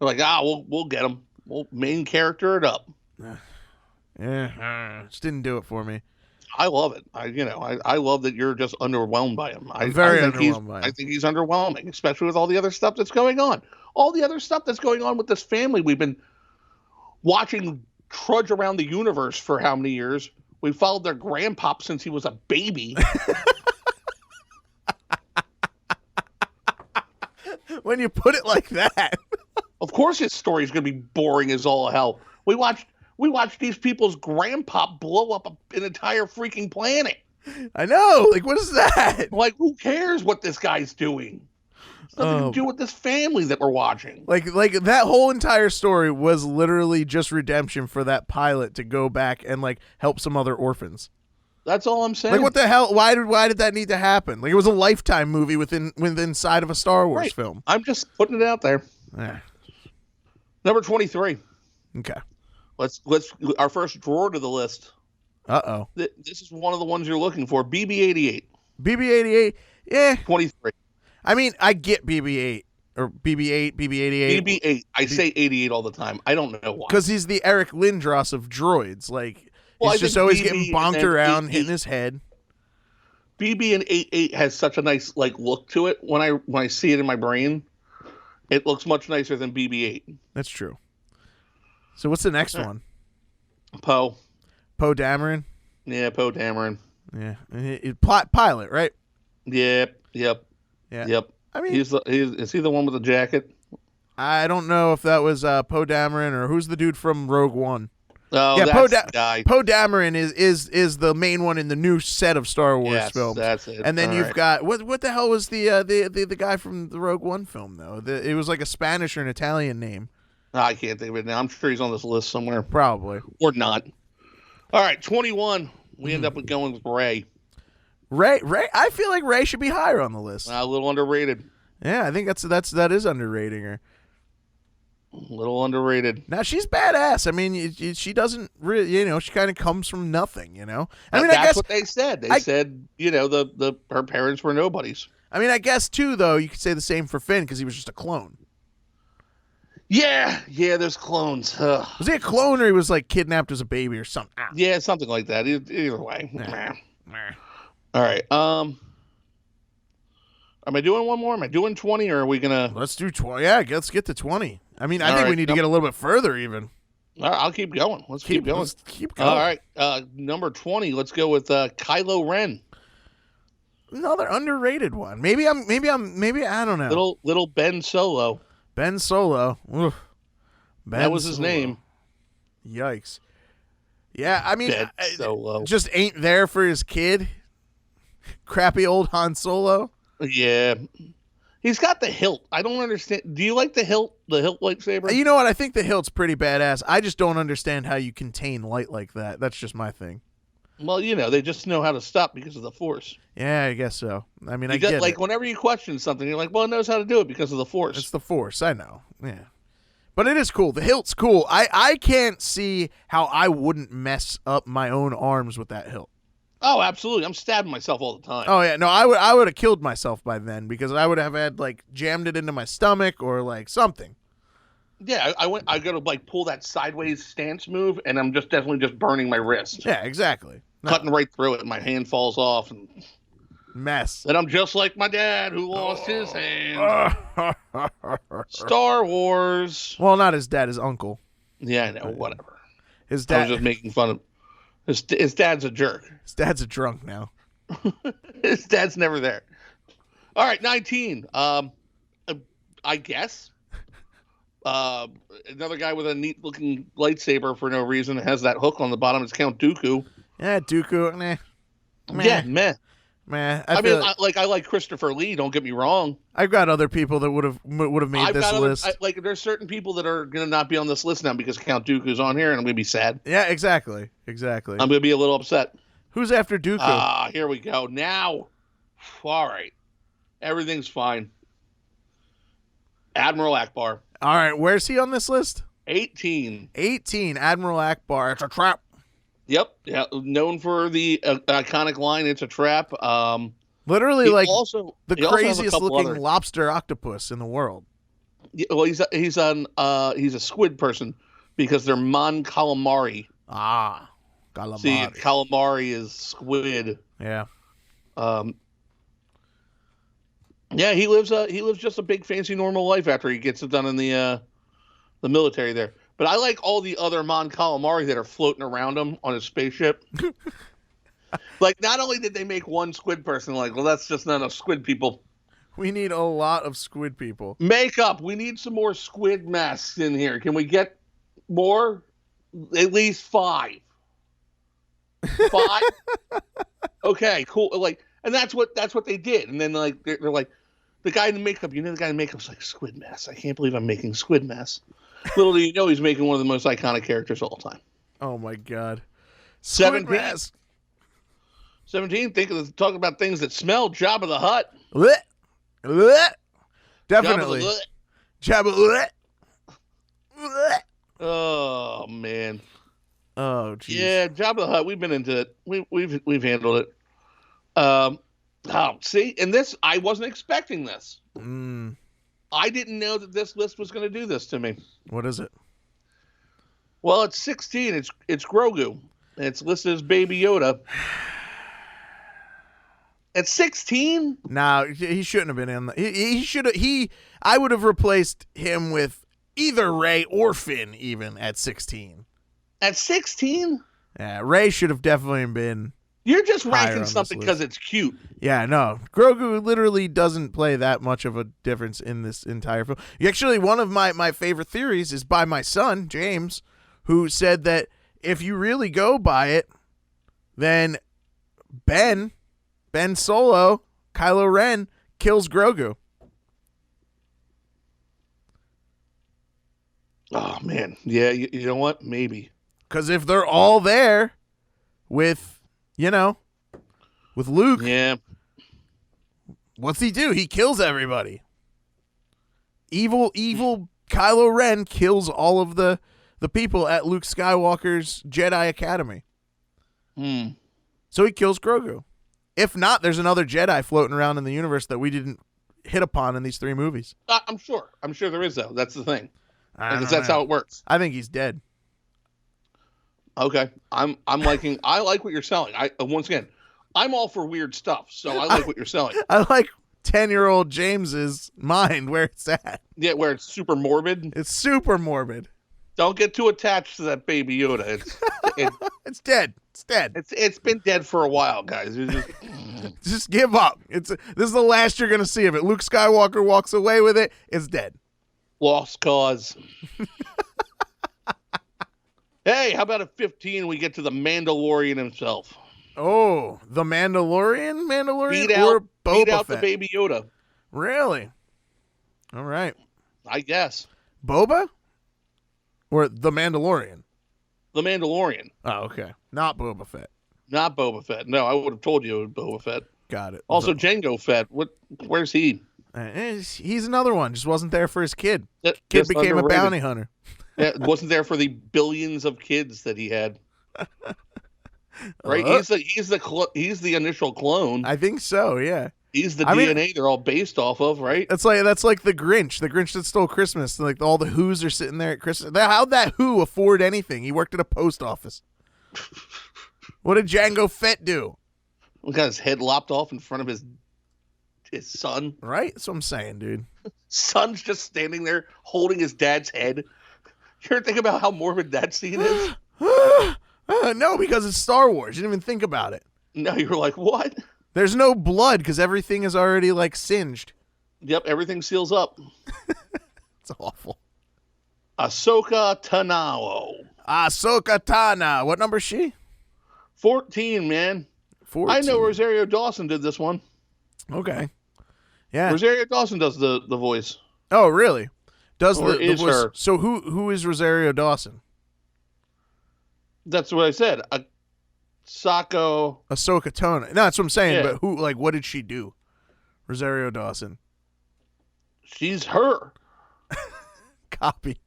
like we'll get him. We'll main character it up.
Just didn't do it for me.
I love it. I love that you're just underwhelmed by him.
I'm very underwhelmed by him.
I think he's underwhelming, especially with all the other stuff that's going on. All the other stuff that's going on with this family we've been watching trudge around the universe for how many years? We followed their grandpop since he was a baby.
When you put it like that.
Of course his story is going to be boring as all hell. We watched these people's grandpa blow up an entire freaking planet.
I know. Like, what is that?
Like, who cares what this guy's doing? It's nothing to do with this family that we're watching.
Like that whole entire story was literally just redemption for that pilot to go back and like help some other orphans.
That's all I'm saying.
Like, what the hell? Why did that need to happen? Like, it was a Lifetime movie within inside of a Star Wars film.
I'm just putting it out there. Number 23.
Okay.
Let's our first drawer to the list.
Uh-oh.
This is one of the ones you're looking for. BB-88.
BB-88. Yeah.
23.
I mean, I get BB-8 or BB-8, BB-88.
BB-8. I say 88 all the time. I don't know why.
Because he's the Eric Lindros of droids. Like, he's just always getting bonked around, hitting his head.
BB and 88 has such a nice look to it. When I see it in my brain, it looks much nicer than BB-8.
That's true. So what's the next one?
Poe
Dameron?
Yeah, Poe Dameron.
Yeah. Pilot, right?
Yep. I mean, is he the one with the jacket?
I don't know if that was Poe Dameron or who's the dude from Rogue One.
Oh, yeah, that's the guy.
Poe Dameron is the main one in the new set of Star Wars films.
That's it.
And then you've got what the hell was the guy from the Rogue One film though? It was like a Spanish or an Italian name.
I can't think of it now. I'm sure he's on this list somewhere.
Probably.
Or not. All right, 21. We end up with going with Rey.
Rey. I feel like Rey should be higher on the list.
A little underrated.
Yeah, I think that is underrating her.
A little underrated.
Now she's badass. I mean, she doesn't really, she kind of comes from nothing. I mean,
that's
I guess
what they said. They said, her parents were nobodies.
I mean, I guess too, though, you could say the same for Finn because he was just a clone.
Yeah, there's clones. Ugh.
Was he a clone or he was like kidnapped as a baby or something?
Yeah, something like that. Either way.
Nah.
All right. Am I doing one more? Am I doing 20 or are we gonna?
Let's do 20. Yeah, let's get to 20. I mean, I think we need to get a little bit further even.
All right, I'll keep going. Let's keep going.
Let's keep going.
All right. Number 20. Let's go with Kylo Ren.
Another underrated one. Maybe I don't know.
Little Ben Solo.
Ben Solo. Oof.
That was his name.
Yikes. Yeah, I mean,
Ben Solo.
Just ain't there for his kid. Crappy old Han Solo.
Yeah. He's got the hilt. I don't understand. Do you like the hilt? The hilt lightsaber?
You know what? I think the hilt's pretty badass. I just don't understand how you contain light like that. That's just my thing.
Well, they just know how to stop because of the Force.
Yeah, I guess so. I mean, I get it.
Whenever you question something, you're like, well, it knows how to do it because of the Force.
It's the Force. I know. Yeah. But it is cool. The hilt's cool. I can't see how I wouldn't mess up my own arms with that hilt.
Oh, absolutely. I'm stabbing myself all the time.
Oh, yeah. No, I would have killed myself by then because I would have had, jammed it into my stomach or, something.
Yeah, I got to, pull that sideways stance move, and I'm definitely just burning my wrist.
Yeah, exactly. No.
Cutting right through it, and my hand falls off. And
mess.
And I'm just like my dad who lost his hand. Star Wars.
Well, not his dad, his uncle.
Yeah, I know, whatever.
His dad.
I was just making fun of his dad's a jerk.
His dad's a drunk now.
His dad's never there. All right, 19. I guess. Another guy with a neat looking lightsaber for no reason has that hook on the bottom is Count Dooku.
Yeah, Dooku. Meh.
Yeah, meh.
I
I like Christopher Lee. Don't get me wrong.
I've got other people that would have made this list.
There's certain people that are gonna not be on this list now because Count Dooku's on here, and I'm gonna be sad.
Yeah, exactly. I'm
gonna be a little upset.
Who's after Dooku?
Here we go. Now, all right, everything's fine. Admiral Ackbar.
All right, where's he on this list?
18.
Admiral Ackbar. It's a trap.
Yep. Yeah. Known for the iconic line, "It's a trap."
Literally, the craziest looking
other
lobster octopus in the world.
Yeah, well, he's a squid person because they're Mon Calamari.
Ah, calamari.
See, calamari is squid.
Yeah.
Yeah, he lives just a big fancy normal life after he gets it done in the military there. But I like all the other Mon Calamari that are floating around him on his spaceship. Like, not only did they make one squid person, like, well, that's just not enough squid people.
We need a lot of squid people.
Makeup. We need some more squid masks in here. Can we get more? At least 5. 5? Okay, cool. Like, and that's what they did. And then like they're like, the guy in makeup, the guy in makeup's like, squid mess. I can't believe I'm making squid mess. Little do you know, he's making one of the most iconic characters of all time.
Oh my God.
17. Talk about things that smell. Jabba the Hutt.
Definitely. Jabba.
Oh man.
Oh geez.
Yeah, Jabba the Hutt. We've been into it. We've handled it. See, and this, I wasn't expecting this. I didn't know that this list was going to do this to me.
What is it?
Well, it's 16. It's Grogu. It's listed as Baby Yoda. At 16?
No, he shouldn't have been in. He should have. I would have replaced him with either Rey or Finn, even at 16.
At 16?
Yeah, Rey should have definitely been.
You're just ranking something because it's cute.
Yeah, no. Grogu literally doesn't play that much of a difference in this entire film. Actually, one of my favorite theories is by my son, James, who said that if you really go by it, then Ben Solo, Kylo Ren, kills Grogu.
Oh, man. Yeah, you know what? Maybe.
Because if they're all there with Luke,
yeah,
what's he do? He kills everybody. Evil Kylo Ren kills all of the people at Luke Skywalker's Jedi Academy. So he kills Grogu. If not, there's another Jedi floating around in the universe that we didn't hit upon in these 3 movies.
I'm sure there is, though. That's the thing.
Because
that's how it works.
I think he's dead.
Okay, I like what you're selling. Once again, I'm all for weird stuff, so I like what you're selling.
I like 10-year-old James's mind where it's at.
Yeah, where it's super morbid.
It's super morbid.
Don't get too attached to that Baby Yoda.
It's dead. It's dead.
It's been dead for a while, guys.
Just give up. This is the last you're gonna see of it. Luke Skywalker walks away with it. It's dead.
Lost cause. Hey, how about at 15 we get to the Mandalorian himself?
Oh, the Mandalorian
Beat
or Boba
out
Fett?
the Baby Yoda.
Really? All right.
I guess.
Boba? Or the Mandalorian?
The Mandalorian.
Oh, okay. Not Boba Fett.
Not Boba Fett. No, I would have told you it was Boba Fett.
Got it.
Also, Jango Fett. Where's he?
He's another one. Just wasn't there for his kid. Kid became
underrated.
a bounty hunter.
Yeah, wasn't there for the billions of kids that he had. Right? He's the initial clone.
I think so, yeah.
He's the DNA they're all based off of, right?
That's like the Grinch that stole Christmas. Like all the Who's are sitting there at Christmas. How'd that Who afford anything? He worked at a post office. What did Jango Fett do?
We got his head lopped off in front of his son.
Right? That's what I'm saying, dude.
Son's just standing there holding his dad's head. You ever think about how morbid that scene is?
No, because it's Star Wars. You didn't even think about it.
No, you were like, what?
There's no blood because everything is already like singed.
Yep, everything seals up.
It's awful.
Ahsoka Tano.
Ahsoka Tano. What number is she?
14, man.
14.
I know Rosario Dawson did this one.
Okay. Yeah.
Rosario Dawson does the voice.
Oh, really? Does
or
the
is
voice?
her.
So who is Rosario Dawson?
That's what I said.
Ahsoka Tano. No, that's what I'm saying.
Yeah.
But what did she do? Rosario Dawson.
She's her.
Copy.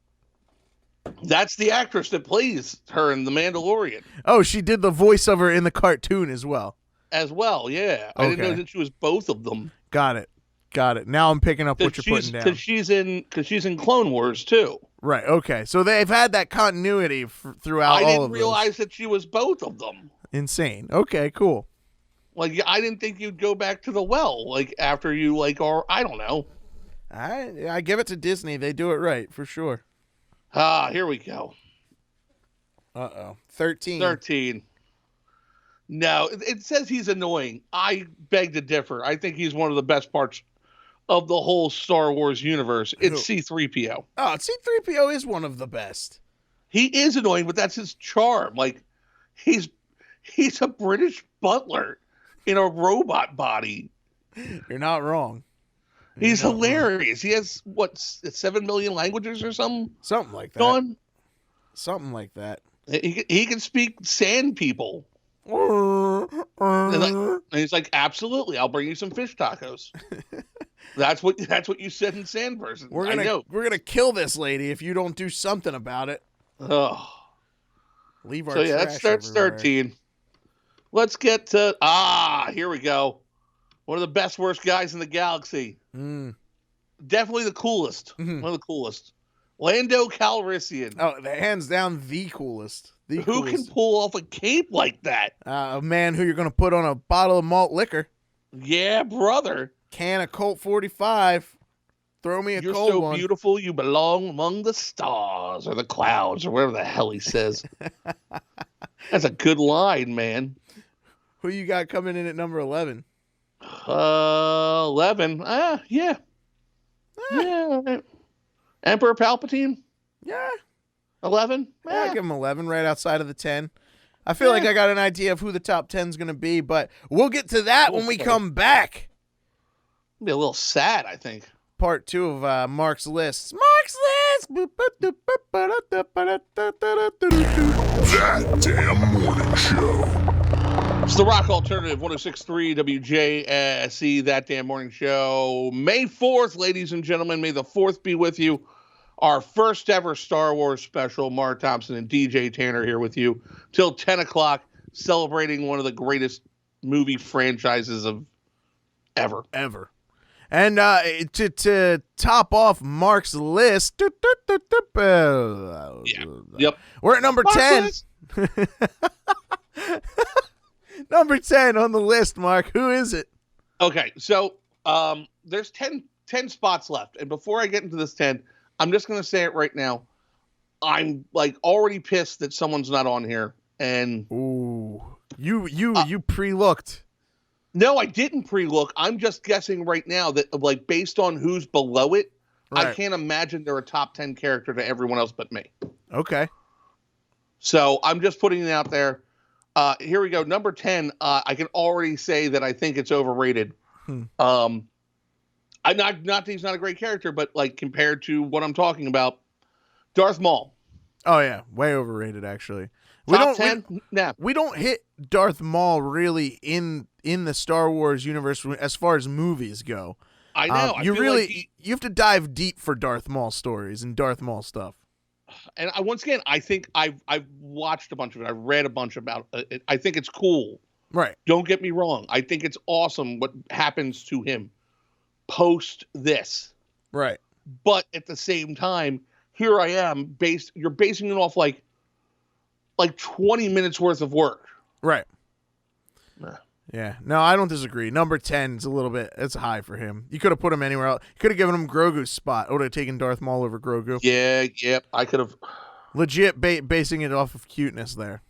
That's the actress that plays her in The Mandalorian.
Oh, she did the voice of her in the cartoon as well.
As well, yeah. I didn't know that she was both of them.
Got it. Got it. Now I'm picking up what you're putting down.
Because she's in Clone Wars too.
Right. Okay. So they've had that continuity throughout all of
I didn't
those.
realize that she was both of them.
Insane. Okay. Cool.
Like, I didn't think you'd go back to the well, like, after you, like, or I don't know.
I give it to Disney. They do it right, for sure.
Here we go.
13.
No, it says he's annoying. I beg to differ. I think he's one of the best parts of the whole Star Wars universe. It's C-3PO.
Oh, C-3PO is one of the best.
He is annoying, but that's his charm. Like, he's a British butler in a robot body.
You're not wrong.
He's hilarious. He has, 7 million languages or something?
Something like that.
Gone?
Something like that.
He can speak sand people. And he's like, absolutely, I'll bring you some fish tacos. That's what you said in Sand Person.
We're gonna kill this lady if you don't do something about it.
Oh,
leave our.
So yeah, that's 13. Let's get to here we go. One of the best worst guys in the galaxy. Definitely the coolest. One of the coolest. Lando Calrissian.
Oh, hands down the coolest.
Who can pull off a cape like that?
A man who you're going to put on a bottle of malt liquor.
Yeah, brother.
Can of Colt 45. Throw me a
You're
cold
so
one.
beautiful, you belong among the stars or the clouds or whatever the hell he says. That's a good line, man.
Who you got coming in at number 11?
11. Yeah. Yeah. Emperor Palpatine?
Yeah.
11?
Yeah, I give him 11, right outside of the 10. I feel like I got an idea of who the top 10 is going to be, but we'll get to that when we come back.
It'll be a little sad, I think.
Part 2 of Mark's List. Mark's List!
That Damn Morning Show.
It's the Rock Alternative, 106.3 WJSE, That Damn Morning Show. May 4th, ladies and gentlemen, may the 4th be with you. Our first ever Star Wars special. Mark Thompson and DJ Tanner here with you till 10 o'clock, celebrating one of the greatest movie franchises of ever.
And to top off Mark's list,
Yep.
We're at number 10. Number 10 on the list, Mark. Who is it?
Okay, so there's 10 spots left. And before I get into this 10, I'm just going to say it right now. I'm like already pissed that someone's not on here. And
ooh, you pre-looked.
No, I didn't pre-look. I'm just guessing right now that, like, based on who's below it, right. I can't imagine they're a top 10 character to everyone else but me.
Okay.
So I'm just putting it out there. Here we go. Number 10. I can already say that I think it's overrated. I'm not that he's not a great character, but like compared to what I'm talking about, Darth Maul.
Oh yeah, way overrated actually.
Top 10? Nah.
We don't hit Darth Maul really in the Star Wars universe as far as movies go.
I know.
You have to dive deep for Darth Maul stories and Darth Maul stuff.
And once again, I think I've watched a bunch of it. I've read a bunch about it. I think it's cool.
Right.
Don't get me wrong. I think it's awesome what happens to him post this.
Right.
But at the same time, here I am you're basing it off like 20 minutes worth of work.
Right. Yeah. No, I don't disagree. Number 10 is it's high for him. You could have put him anywhere else. You could have given him Grogu's spot. I would have taken Darth Maul over Grogu.
Yeah, I could have.
Legit basing it off of cuteness there.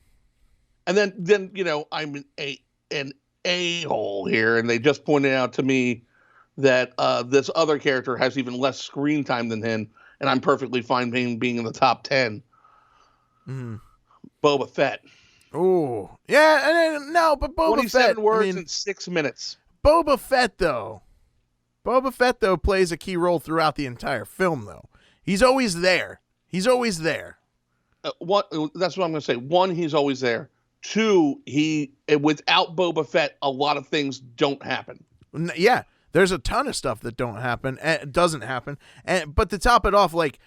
And then I'm an a-hole here, and they just pointed out to me that this other character has even less screen time than him, and I'm perfectly fine being in the top 10. Boba Fett.
Oh, yeah, no, but Boba
27
Fett.
words in 6 minutes.
Boba Fett, though, plays a key role throughout the entire film, though. He's always there. That's what I'm going to say. 1, he's always there. 2, without Boba Fett, a lot of things don't happen. Yeah, there's a ton of stuff that doesn't happen. But to top it off, like,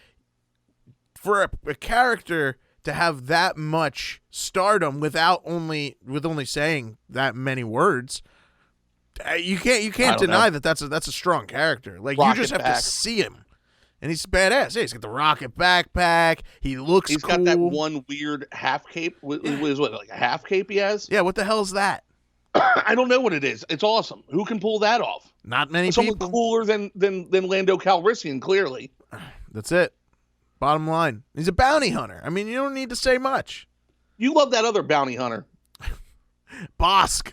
for a character to have that much stardom with only saying that many words, You can't deny that that's a strong character. Like you just have to see him, and he's badass. Yeah, he's got the rocket backpack. He looks.
He's got that one weird half cape. Is what like a half cape he has?
Yeah. What the hell is that?
I don't know what it is. It's awesome. Who can pull that off?
Not many
Someone
people.
cooler than Lando Calrissian, clearly.
That's it. Bottom line. He's a bounty hunter. I mean, you don't need to say much.
You love that other bounty hunter,
Bosk.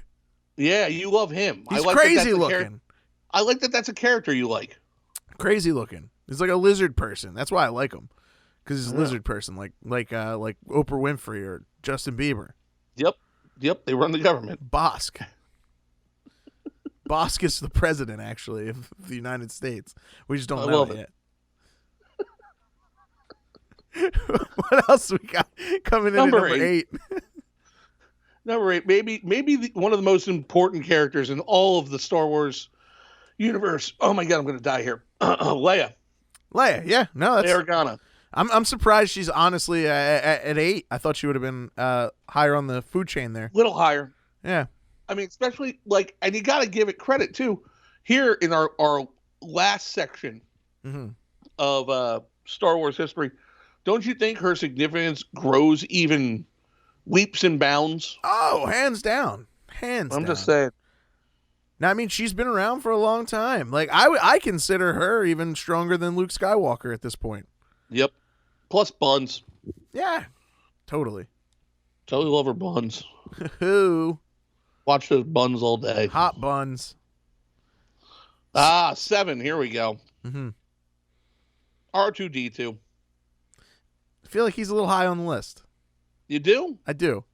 Yeah, you love him.
He's crazy looking.
I like that. That's a character you like.
Crazy looking. He's like a lizard person. That's why I like him, because he's a lizard person, like Oprah Winfrey or Justin Bieber.
Yep. They run the government.
Bosk. Bosk is the president, actually, of the United States. We just don't know it yet. What else we got coming in at number 8?
Number 8, maybe one of the most important characters in all of the Star Wars universe. Oh my God, I'm going to die here. Leia.
Yeah, no, that's
Leia Organa.
I'm surprised she's honestly at 8. I thought she would have been higher on the food chain there.
Little higher.
Yeah.
I mean, especially and you got to give it credit too. Here in our last section of Star Wars history, don't you think her significance grows even leaps and bounds?
Oh, hands down. I'm
just saying.
Now, I mean, she's been around for a long time. Like, I consider her even stronger than Luke Skywalker at this point.
Yep. Plus buns.
Yeah. Totally.
Totally love her buns.
Who?
Watch those buns all day.
Hot buns.
7. Here we go. R2-D2.
I feel like he's a little high on the list.
You do?
I do.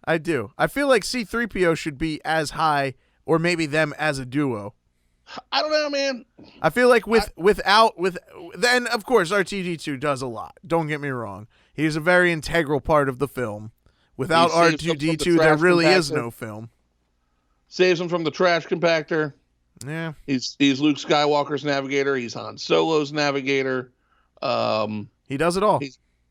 I feel like C-3PO should be as high, or maybe them as a duo.
I don't know, man.
I feel like then of course R2-D2 does a lot. Don't get me wrong. He's a very integral part of the film. Without R2-D2, there really is no film.
Saves him from the trash compactor.
Yeah.
He's Luke Skywalker's navigator. He's Han Solo's navigator.
He does it all.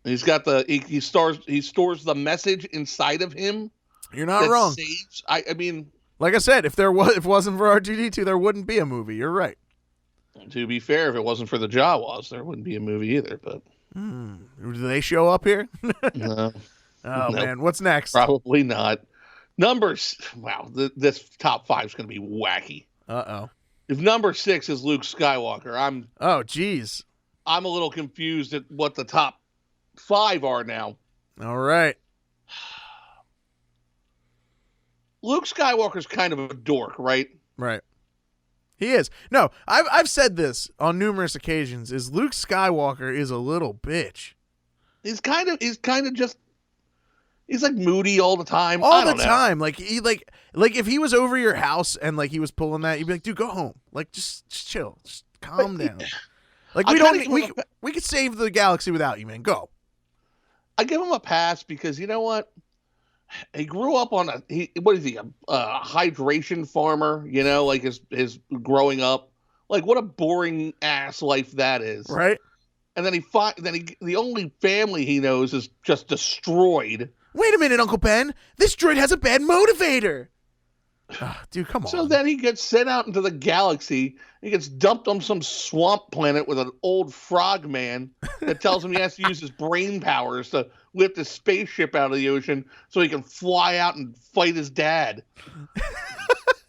He's got he stores the message inside of him.
You're not wrong.
Saves, I mean,
like I said, if it wasn't for R2-D2, there wouldn't be a movie. You're right.
To be fair, if it wasn't for the Jawas, there wouldn't be a movie either. But
do they show up here?
No.
Oh, man. What's next?
Probably not. Numbers. Wow. This top 5 is going to be wacky.
Uh-oh.
If number 6 is Luke Skywalker,
Oh, geez.
I'm a little confused at what the top 5 are now.
All right.
Luke Skywalker's kind of a dork, right?
Right. He is. No, I've said this on numerous occasions, is Luke Skywalker is a little bitch.
He's kind of just, he's like moody all the time.
All the time. Like he like if he was over your house and like he was pulling that, you'd be like, dude, go home. Like just chill. Just calm down. Like we could save the galaxy without you, man. Go.
I give him a pass because you know what? He grew up on a hydration farmer, you know, like his growing up. Like what a boring ass life that is.
Right?
And then the only family he knows is just destroyed.
Wait a minute, Uncle Ben. This droid has a bad motivator. Dude, come on.
So then he gets sent out into the galaxy. He gets dumped on some swamp planet with an old frog man that tells him he has to use his brain powers to lift his spaceship out of the ocean so he can fly out and fight his dad.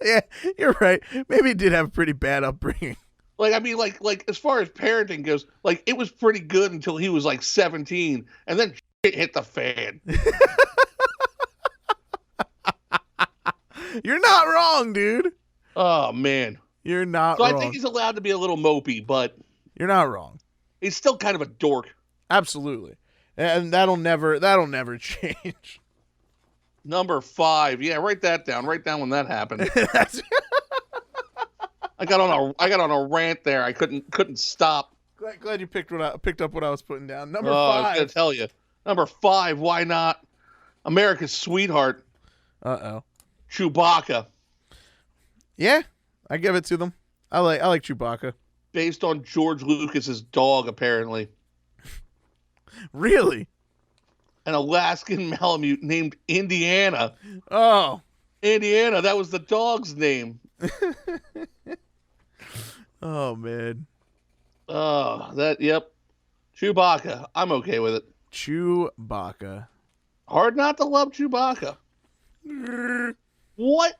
Yeah, you're right. Maybe he did have a pretty bad upbringing.
Like, I mean, like as far as parenting goes, like it was pretty good until he was like 17, and then shit hit the fan.
You're not wrong, dude.
Oh man,
you're not
wrong.
So
I think he's allowed to be a little mopey, but
you're not wrong.
He's still kind of a dork.
Absolutely, and that'll never change.
Number 5, yeah, write that down. Write down when that happened. I got on a rant there. I couldn't stop.
Glad you picked up what I was putting down. Number 5.
I was gonna tell you. Number 5. Why not? America's sweetheart. Chewbacca.
Yeah, I give it to them. I like Chewbacca.
Based on George Lucas's dog, apparently.
Really?
An Alaskan Malamute named Indiana.
Oh.
Indiana, that was the dog's name.
Oh man.
Yep. Chewbacca. I'm okay with it.
Chewbacca.
Hard not to love Chewbacca. What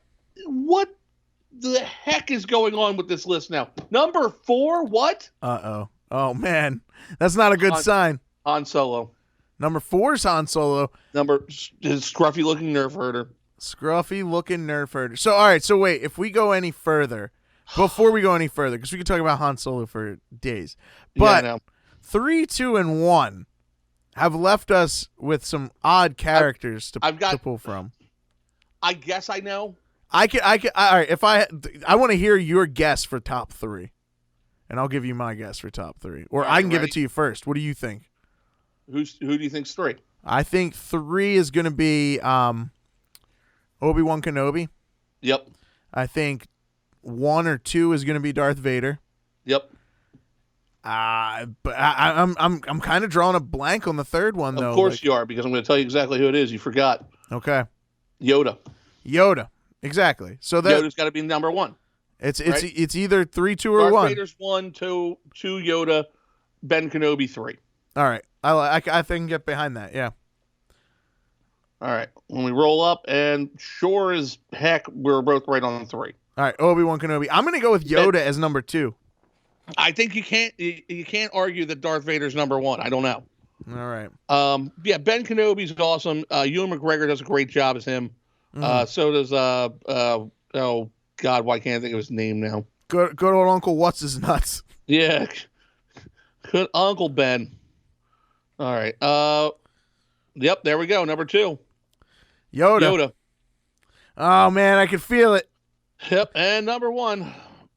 the heck is going on with this list now? Number 4, what?
Uh-oh. Oh, man. That's not a good sign.
Han Solo.
Number 4 is Han Solo.
His scruffy-looking nerf herder.
Scruffy-looking nerf herder. So, all right. So, wait. If we go any further, before we go any further, because we could talk about Han Solo for days. But 3, 2, and 1 have left us with some odd characters to pull from.
I guess I know.
All right. I want to hear your guess for top 3, and I'll give you my guess for top 3, or I can give it to you first. What do you think?
Who do you think's 3?
I think 3 is going to be Obi-Wan Kenobi.
Yep.
I think 1 or 2 is going to be Darth Vader.
Yep.
But I'm kind of drawing a blank on the third one though.
Of course you are, because I'm going to tell you exactly who it is. You forgot.
Okay.
Yoda.
Exactly. So
Yoda's got to be number 1.
It's either 3, 2, or
Darth
1.
Vader's 1, 2 Yoda, Ben Kenobi 3.
All right. I think I can get behind that. Yeah.
All right. When we roll up, and sure as heck, we're both right on 3.
All right. Obi-Wan Kenobi. I'm going to go with Yoda as number 2.
I think you can't argue that Darth Vader's number 1. I don't know.
All right.
Ben Kenobi's awesome. Ewan McGregor does a great job as him. So does oh God, why can't I think of his name now?
Good old Uncle What's His Nuts.
Yeah. Good Uncle Ben. All right. Yep, there we go. Number 2. Yoda.
Oh man, I can feel it.
Yep, and number 1,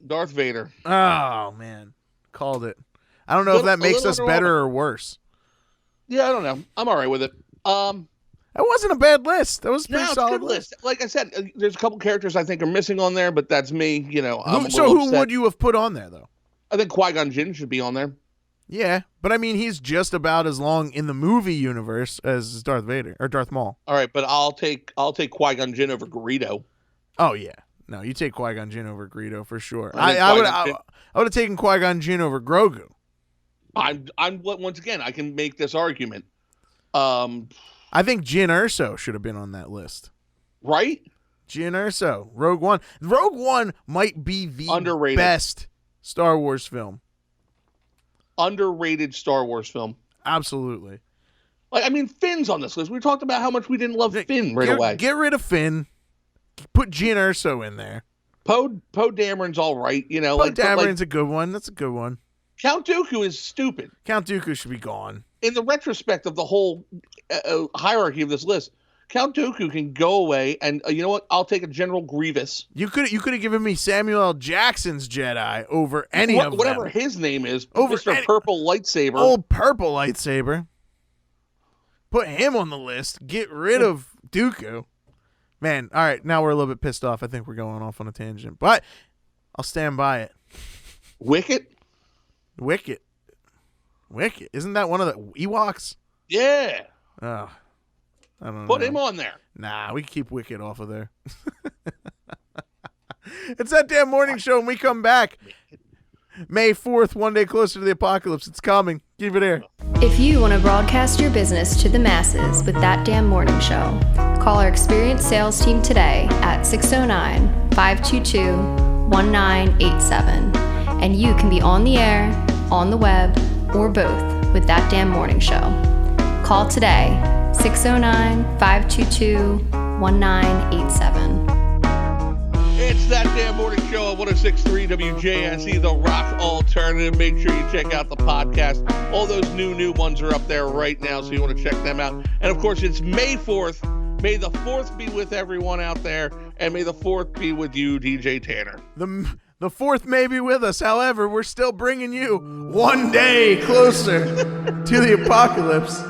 Darth Vader.
Oh man. Called it. I don't know if that makes us better or worse.
Yeah, I don't know. I'm all right with it.
That wasn't a bad list. That was a pretty solid
good list. Like I said, there's a couple characters I think are missing on there, but that's me. You know.
Who would you have put on there though?
I think Qui-Gon Jinn should be on there.
Yeah, but I mean, he's just about as long in the movie universe as Darth Vader or Darth Maul.
All right, but I'll take Qui-Gon Jinn over Greedo.
Oh yeah, no, you take Qui-Gon Jinn over Greedo for sure. I would have taken Qui-Gon Jinn over Grogu.
I'm once again, I can make this argument.
I think Jyn Erso should have been on that list.
Right?
Jyn Erso, Rogue One. Rogue One might be the
underrated
best Star Wars film.
Underrated Star Wars film.
Absolutely.
Like, I mean, Finn's on this list. We talked about how much we didn't love Finn away.
Get rid of Finn. Put Jyn Erso in there.
Poe Dameron's all right. You know,
Poe Dameron's a good one. That's a good one.
Count Dooku is stupid.
Count Dooku should be gone.
In the retrospect of the whole hierarchy of this list, Count Dooku can go away, and you know what? I'll take a General Grievous.
You could have given me Samuel L. Jackson's Jedi over any of them.
Whatever his name is, over Mr. Purple Lightsaber.
Old Purple Lightsaber. Put him on the list. Get rid of Dooku. Man, all right, now we're a little bit pissed off. I think we're going off on a tangent, but I'll stand by it.
Wicket?
Isn't that one of the Ewoks?
Yeah.
Oh, I don't know.
Put him on there.
Nah, we can keep Wicket off of there. It's That Damn Morning Show, and we come back May 4th, one day closer to the apocalypse. It's coming. Keep it here.
If you want to broadcast your business to the masses with That Damn Morning Show, call our experienced sales team today at 609-522-1987. And you can be on the air, on the web, or both with That Damn Morning Show. Call today, 609-522-1987.
It's That Damn Morning Show on 106.3 WJSE, the rock alternative. Make sure you check out the podcast. All those new ones are up there right now, so you want to check them out. And, of course, it's May 4th. May the 4th be with everyone out there, and may the 4th be with you, DJ Tanner.
The 4th may be with us. However, we're still bringing you one day closer to the apocalypse.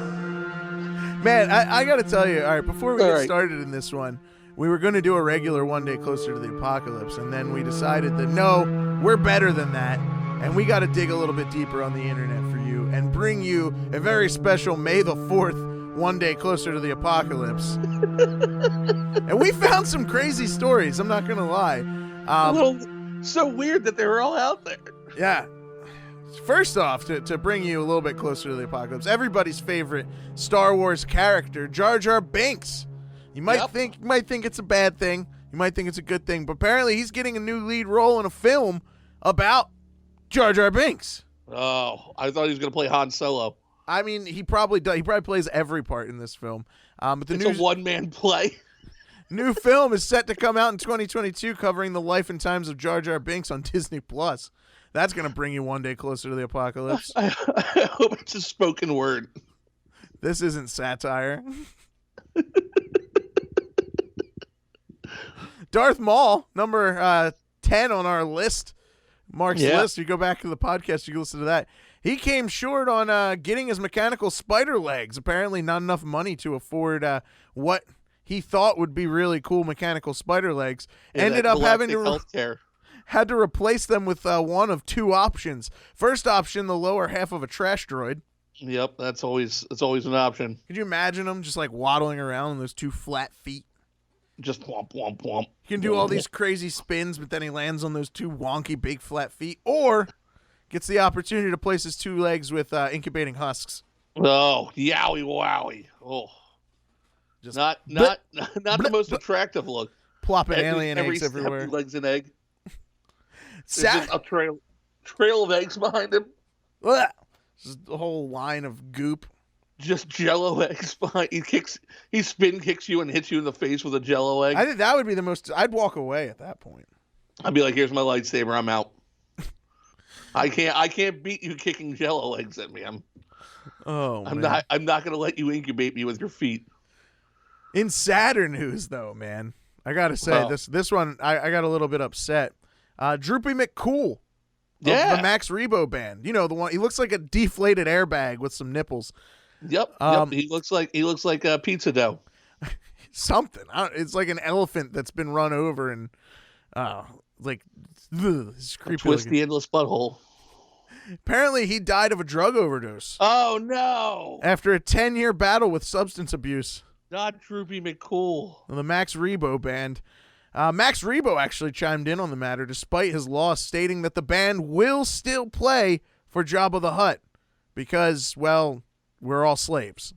Man, I got to tell you, all right, before we get started in this one, we were going to do a regular one day closer to the apocalypse, and then we decided that, no, we're better than that, and we got to dig a little bit deeper on the internet for you and bring you a very special May the 4th one day closer to the apocalypse. And we found some crazy stories, I'm not going to lie.
So weird that they were all out there.
Yeah. First off, to bring you a little bit closer to the apocalypse, everybody's favorite Star Wars character, Jar Jar Binks. You might think it's a bad thing. You might think it's a good thing, but apparently he's getting a new lead role in a film about Jar Jar Binks.
Oh, I thought he was going to play Han Solo.
I mean, he probably does. He probably plays every part in this film. But
It's a one-man play.
New film is set to come out in 2022, covering the life and times of Jar Jar Binks on Disney Plus. That's going to bring you one day closer to the apocalypse.
I hope it's a spoken word.
This isn't satire. Darth Maul, number 10 on our list, Mark's list. You go back to the podcast, you can listen to that. He came short on getting his mechanical spider legs. Apparently not enough money to afford what he thought would be really cool mechanical spider legs. Ended up having to had to replace them with one of two options. First option, the lower half of a trash droid.
Yep, it's always an option.
Could you imagine him just like waddling around on those two flat feet?
Just womp, womp, womp.
He can do all these crazy spins, but then he lands on those two wonky big flat feet. Or gets the opportunity to place his two legs with incubating husks.
Oh, yowie wowie. Oh. Just not the most attractive look.
Plopping alien eggs everywhere.
Legs and egg. There's a trail of eggs behind him.
Just a whole line of goop.
Just Jello eggs behind. He spin kicks you and hits you in the face with a Jello egg.
I think that would be the most. I'd walk away at that point.
I'd be like, "Here's my lightsaber. I'm out. I can't beat you kicking Jello eggs at me. I'm not going to let you incubate me with your feet."
In sadder news, though, man, I gotta say this one I got a little bit upset. Droopy McCool. The Max Rebo band. You know, the one. He looks like a deflated airbag with some nipples.
Yep. He looks like pizza dough.
Something. It's like an elephant that's been run over and it's creepy.
Twist the endless butthole.
Apparently, he died of a drug overdose.
Oh no!
After a 10-year battle with substance abuse.
Not Droopy McCool.
The Max Rebo band. Max Rebo actually chimed in on the matter despite his loss, stating that the band will still play for Jabba the Hutt because, well, we're all slaves.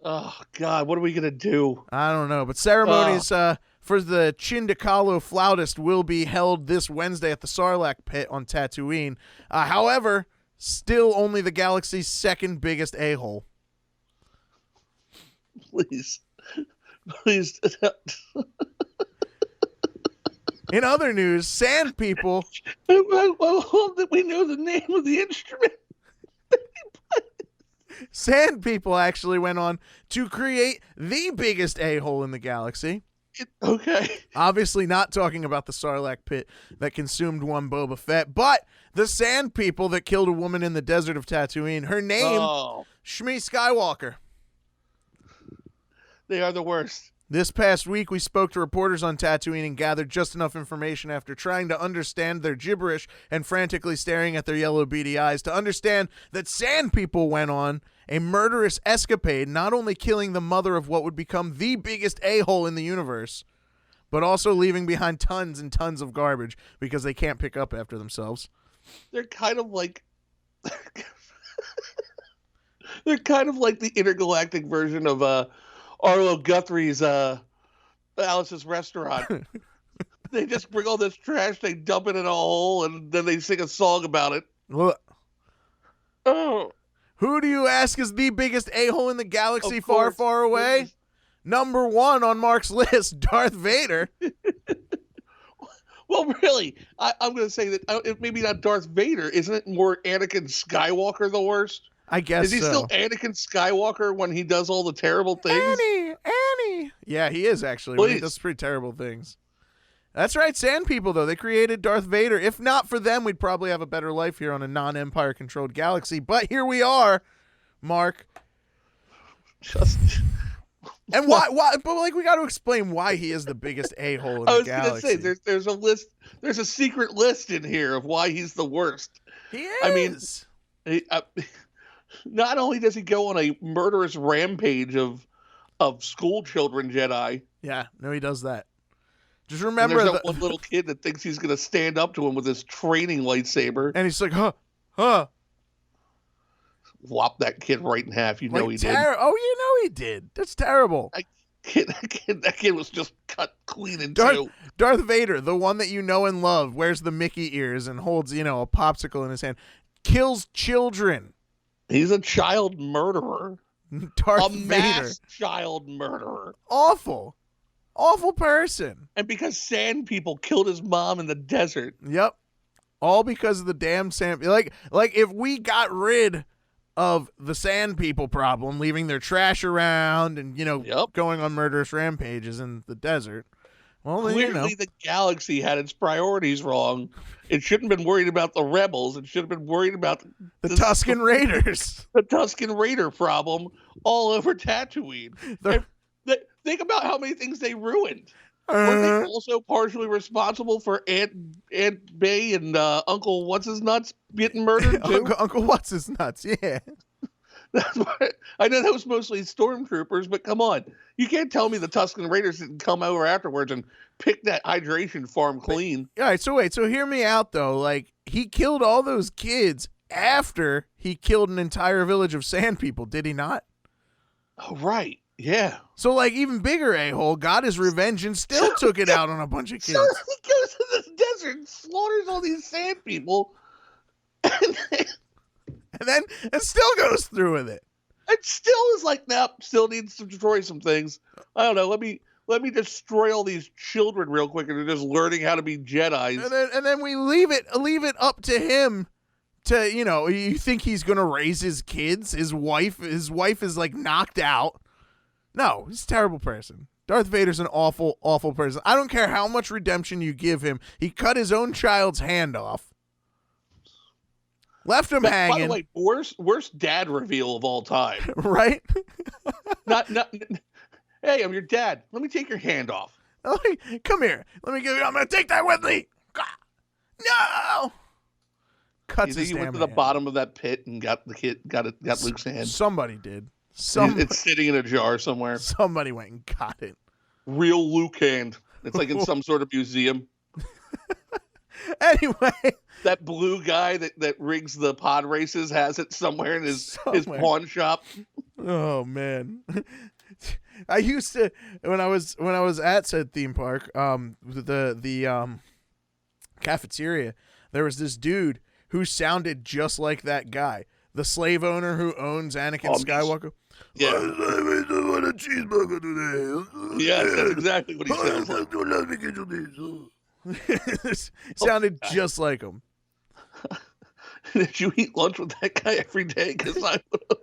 Oh, God, what are we going to do?
I don't know, but ceremonies for the Chindakalo flautist will be held this Wednesday at the Sarlacc pit on Tatooine. However, still only the galaxy's second biggest a-hole.
Please.
In other news, Sand People.
Well, that we know the name of the instrument.
Sand People actually went on to create the biggest a-hole in the galaxy.
Okay.
Obviously not talking about the Sarlacc pit that consumed one Boba Fett, but the Sand People that killed a woman in the desert of Tatooine. Her name, Shmi Skywalker.
They are the worst.
This past week, we spoke to reporters on Tatooine and gathered just enough information after trying to understand their gibberish and frantically staring at their yellow beady eyes to understand that Sand People went on a murderous escapade, not only killing the mother of what would become the biggest a-hole in the universe, but also leaving behind tons and tons of garbage because they can't pick up after themselves.
They're kind of like... They're kind of like the intergalactic version of... Arlo Guthrie's Alice's Restaurant. They just bring all this trash, they dump it in a hole, and then they sing a song about it.
Oh. Who do you ask is the biggest a-hole in the galaxy far, far away? Number one on Mark's list, Darth Vader.
Well, really, I'm going to say that maybe not Darth Vader. Isn't it more Anakin Skywalker the worst?
I guess so.
Is he still Anakin Skywalker when he does all the terrible things?
Annie. Yeah, he is actually. When he does pretty terrible things. That's right, Sand People, though. They created Darth Vader. If not for them, we'd probably have a better life here on a non-Empire controlled galaxy. But here we are, Mark. And why? But like, we got to explain why he is the biggest a-hole in the galaxy.
I was going to say, there's a list. There's a secret list in here of why he's the worst.
He is.
I mean, not only does he go on a murderous rampage of school children Jedi.
Yeah, no, he does that. Just remember
there's that one little kid that thinks he's gonna stand up to him with his training lightsaber,
and he's like, huh.
Whop that kid right in half. You know he did.
Oh, you know he did. That's terrible.
That kid was just cut clean in two.
Darth Vader, the one that you know and love, wears the Mickey ears and holds, a popsicle in his hand, kills children.
He's a child murderer.
Darth
Vader. Mass child murderer.
Awful person.
And because sand people killed his mom in the desert.
Yep. All because of the damn sand. Like if we got rid of the sand people problem, leaving their trash around and, going on murderous rampages in the desert. Well,
clearly the galaxy had its priorities wrong. It shouldn't have been worried about the rebels. It should have been worried about
the Tusken Raiders.
The Tusken Raider problem all over Tatooine. Think about how many things they ruined. Were they also partially responsible for Aunt May and Uncle What's-His-Nuts getting murdered too?
Uncle What's-His-Nuts, yeah.
That's why, I know that was mostly stormtroopers, but come on. You can't tell me the Tusken Raiders didn't come over afterwards and pick that hydration farm clean.
All right, so hear me out, though. Like, he killed all those kids after he killed an entire village of sand people, did he not?
Oh, right. Yeah.
So, even bigger a-hole got his revenge and still took it out on a bunch of kids.
So he goes to this desert and slaughters all these sand people.
And still goes through with it.
It still is like, nope, still needs to destroy some things. I don't know. Let me destroy all these children real quick, and they're just learning how to be Jedis.
And then we leave it up to him to, you think he's gonna raise his kids? His wife is knocked out. No, he's a terrible person. Darth Vader's an awful, awful person. I don't care how much redemption you give him. He cut his own child's hand off. Left him hanging.
By the way, worst dad reveal of all time.
Right?
not. Hey, I'm your dad. Let me take your hand off.
Come here. I'm gonna take that with me. No. Cuts his
damn
hand.
Went to the bottom of that pit and got Luke's hand.
Somebody did.
It's sitting in a jar somewhere.
Somebody went and got it.
Real Luke hand. It's like in some sort of museum.
Anyway,
that blue guy that rigs the pod races has it somewhere in his pawn shop.
Oh man, I used to when I was at said theme park, the cafeteria. There was this dude who sounded just like that guy, the slave owner who owns Anakin Skywalker.
Yeah.
I want a cheeseburger today.
Yeah, that's exactly what he sounds like.
Sounded just like him.
Did you eat lunch with that guy every day? Because I would have.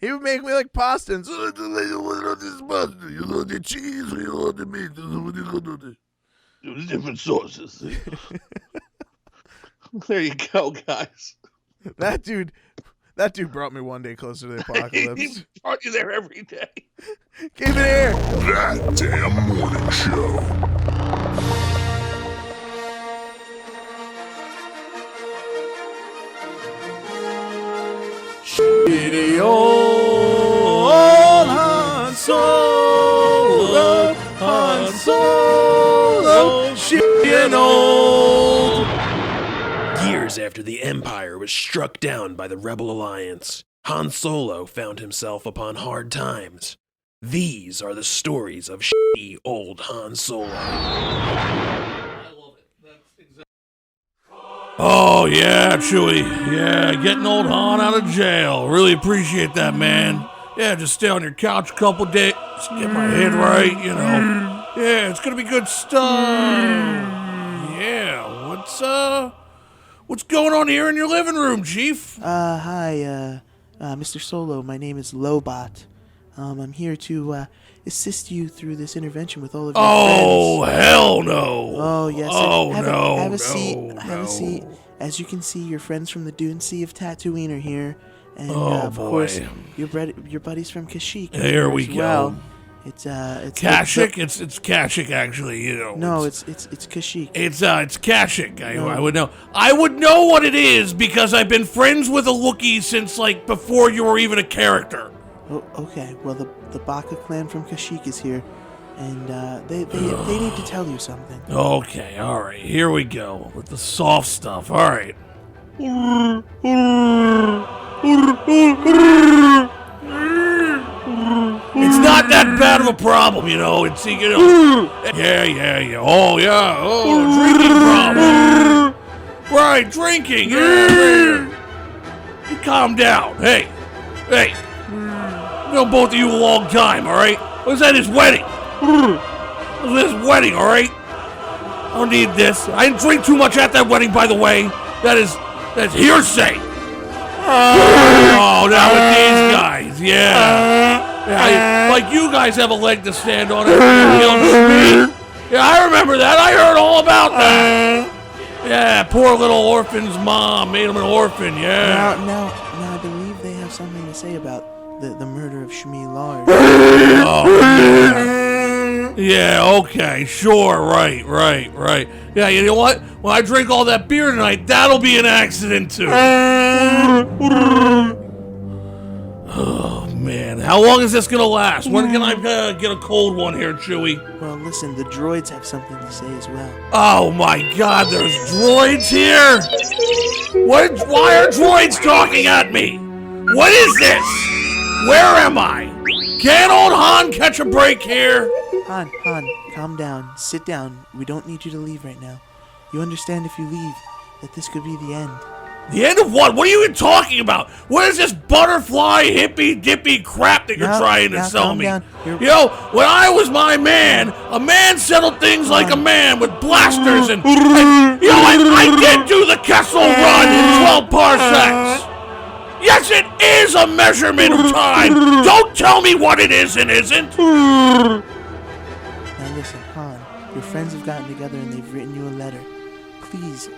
He would make me like pasta. And
You want this pasta? You want the cheese or you want the meat?
There's different sauces. There you go, guys.
That dude brought me one day closer to the apocalypse.
He brought you there every day.
Keep it here.
That Damn Morning Show.
Shitty old Han Solo, shitty and old. Years after the Empire was struck down by the Rebel Alliance, Han Solo found himself upon hard times. These are the stories of shitty old Han Solo. Oh, yeah, Chewie. Yeah, getting old Han out of jail. Really appreciate that, man. Yeah, just stay on your couch a couple days, get my head right, Yeah, it's gonna be good stuff. Yeah, what's going on here in your living room, Chief?
Hi, Mr. Solo. My name is Lobot. I'm here to assist you through this intervention with all of your friends.
Oh, hell no.
Oh, yes. Have a seat.
No.
Have a seat. As you can see, your friends from the Dune Sea of Tatooine are here. And, of
boy.
course, your buddies from Kashyyyk.
There we go.
Well. It's
Kashyyyk? It's Kashyyyk, actually,
No, it's Kashyyyk.
It's Kashyyyk. I would know. I would know what it is because I've been friends with a Wookiee since, before you were even a character.
Oh, okay. Well, the Baka clan from Kashyyyk is here. and they need to tell you something.
Okay, all right, here we go with the soft stuff. All right. It's not that bad of a problem, you know. It's yeah. Oh yeah. Oh, drinking problem. Right, drinking. Yeah. You calm down. Hey. I know both of you a long time, all right? I was at his wedding. All right? I don't need this. I didn't drink too much at that wedding, by the way. That's hearsay. Oh, now with these guys, yeah, like you guys have a leg to stand on. Yeah, I remember that. I heard all about that. Yeah, poor little orphan's mom made him an orphan. Yeah.
Now, I believe they have something to say about the murder of Shmi Lars.
Yeah, okay, sure, right. Yeah, you know what? When I drink all that beer tonight, that'll be an accident too. Oh, man. How long is this gonna last? When can I get a cold one here, Chewie?
Well, listen, the droids have something to say as well.
Oh my god, there's droids here? Why are droids talking at me? What is this? Where am I? Can't old Han catch a break here?
Han, calm down. Sit down. We don't need you to leave right now. You understand if you leave that this could be the end.
The end of what? What are you even talking about? What is this butterfly hippy dippy crap that you're trying to sell me? Yo, when I was my man, a man settled things like a man with blasters and I did do the Kessel Run in 12 parsecs. Yes, it is a measurement of time. Don't tell me what it is and isn't.
Now listen, Han, your friends have gotten together and they've written you a letter. Please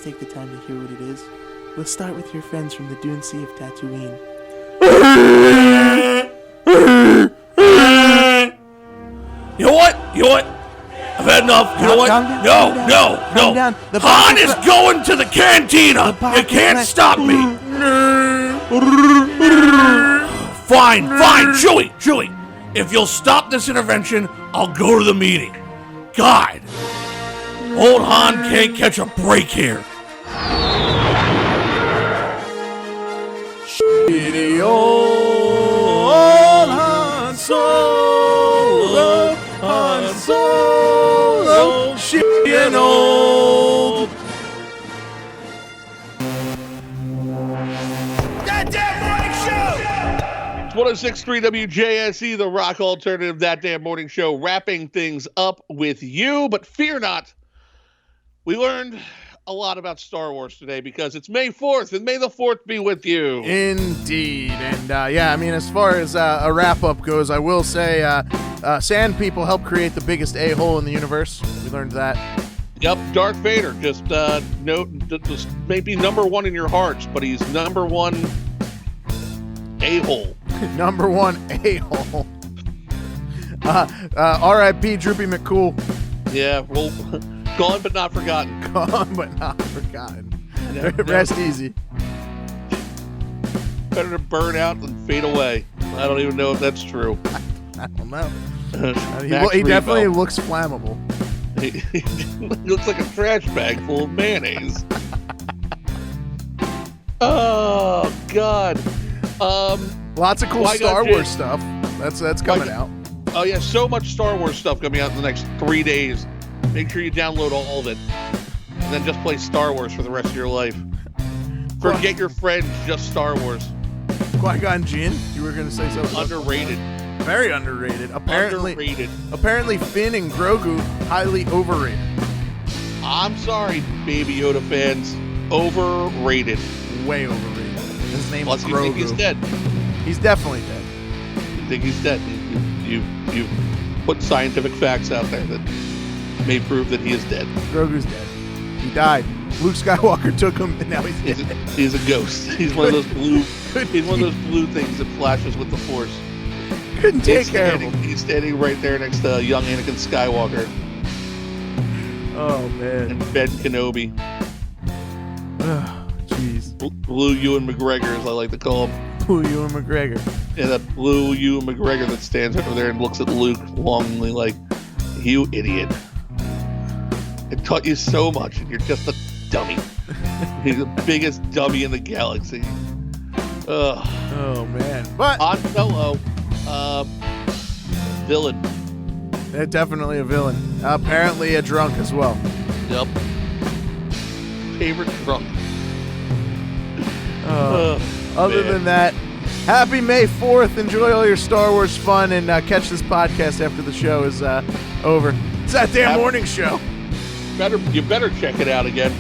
take the time to hear what it is. We'll start with your friends from the Dune Sea of Tatooine.
You know what? I've had enough. You know what? No. Han is going to the cantina. You can't stop me. Fine. Chewie. If you'll stop this intervention, I'll go to the meeting. God. Old Han can't catch a break here. Shitty old Han Solo, shitty and old.
That damn morning show! It's 106.3 WJSE, the rock alternative, That Damn Morning Show, wrapping things up with you. But fear not, we learned a lot about Star Wars today because it's May 4th, and may the 4th be with you.
Indeed. And as far as a wrap-up goes, I will say sand people help create the biggest a-hole in the universe. We learned that.
Yep, Darth Vader, just maybe number one in your hearts, but he's number one a-hole.
Number one a-hole. R.I.P. Droopy McCool.
Yeah, well, gone but not forgotten.
Gone but not forgotten. Rest easy.
Better to burn out than fade away. I don't even know if that's true.
I don't know. He definitely looks flammable.
He looks like a trash bag full of mayonnaise. Oh, God.
Lots of cool Star Wars stuff. That's coming out.
Oh, yeah, so much Star Wars stuff coming out in the next 3 days. Make sure you download all of it. And then just play Star Wars for the rest of your life. Forget your friends, just Star Wars.
Qui-Gon Jinn? You were going to say something?
Underrated.
Very underrated. Apparently Finn and Grogu, highly overrated.
I'm sorry, Baby Yoda fans. Overrated.
Way overrated. His name is Grogu.
You think he's dead?
He's definitely dead.
You think he's dead? You put scientific facts out there that may prove that he is dead.
Grogu's dead. He died. Luke Skywalker took him, and now he's dead.
He's a ghost. He's one of those blue. He's one of those blue things that flashes with the Force.
Couldn't take care of him.
He's standing right there next to young Anakin Skywalker.
Oh man.
And Ben Kenobi.
Jeez.
Blue Ewan McGregor, as I like to call him.
blue Ewan McGregor.
Yeah, that blue Ewan McGregor that stands over there and looks at Luke longingly like, you idiot. It taught you so much, and you're just a dummy. He's the biggest dummy in the galaxy. Ugh.
Oh, man. But
Han Solo, villain.
Definitely a villain. Apparently a drunk as well.
Yep. Favorite drunk.
Other than that, happy May 4th. Enjoy all your Star Wars fun, and catch this podcast after the show is over. It's that damn morning show.
You better check it out again.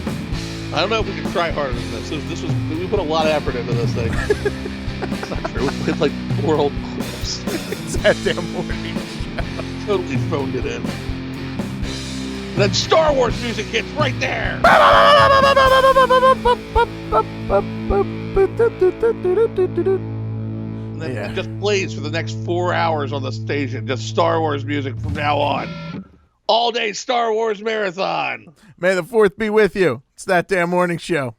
I don't know if we can try harder than this. We put a lot of effort into this thing. It's not true. We played like 4 old clips.
It's that damn morning show.
Totally phoned it in. And then Star Wars music hits right there. And then it just plays for the next 4 hours on the station. Just Star Wars music from now on. All day Star Wars marathon.
May the 4th be with you. It's that damn morning show.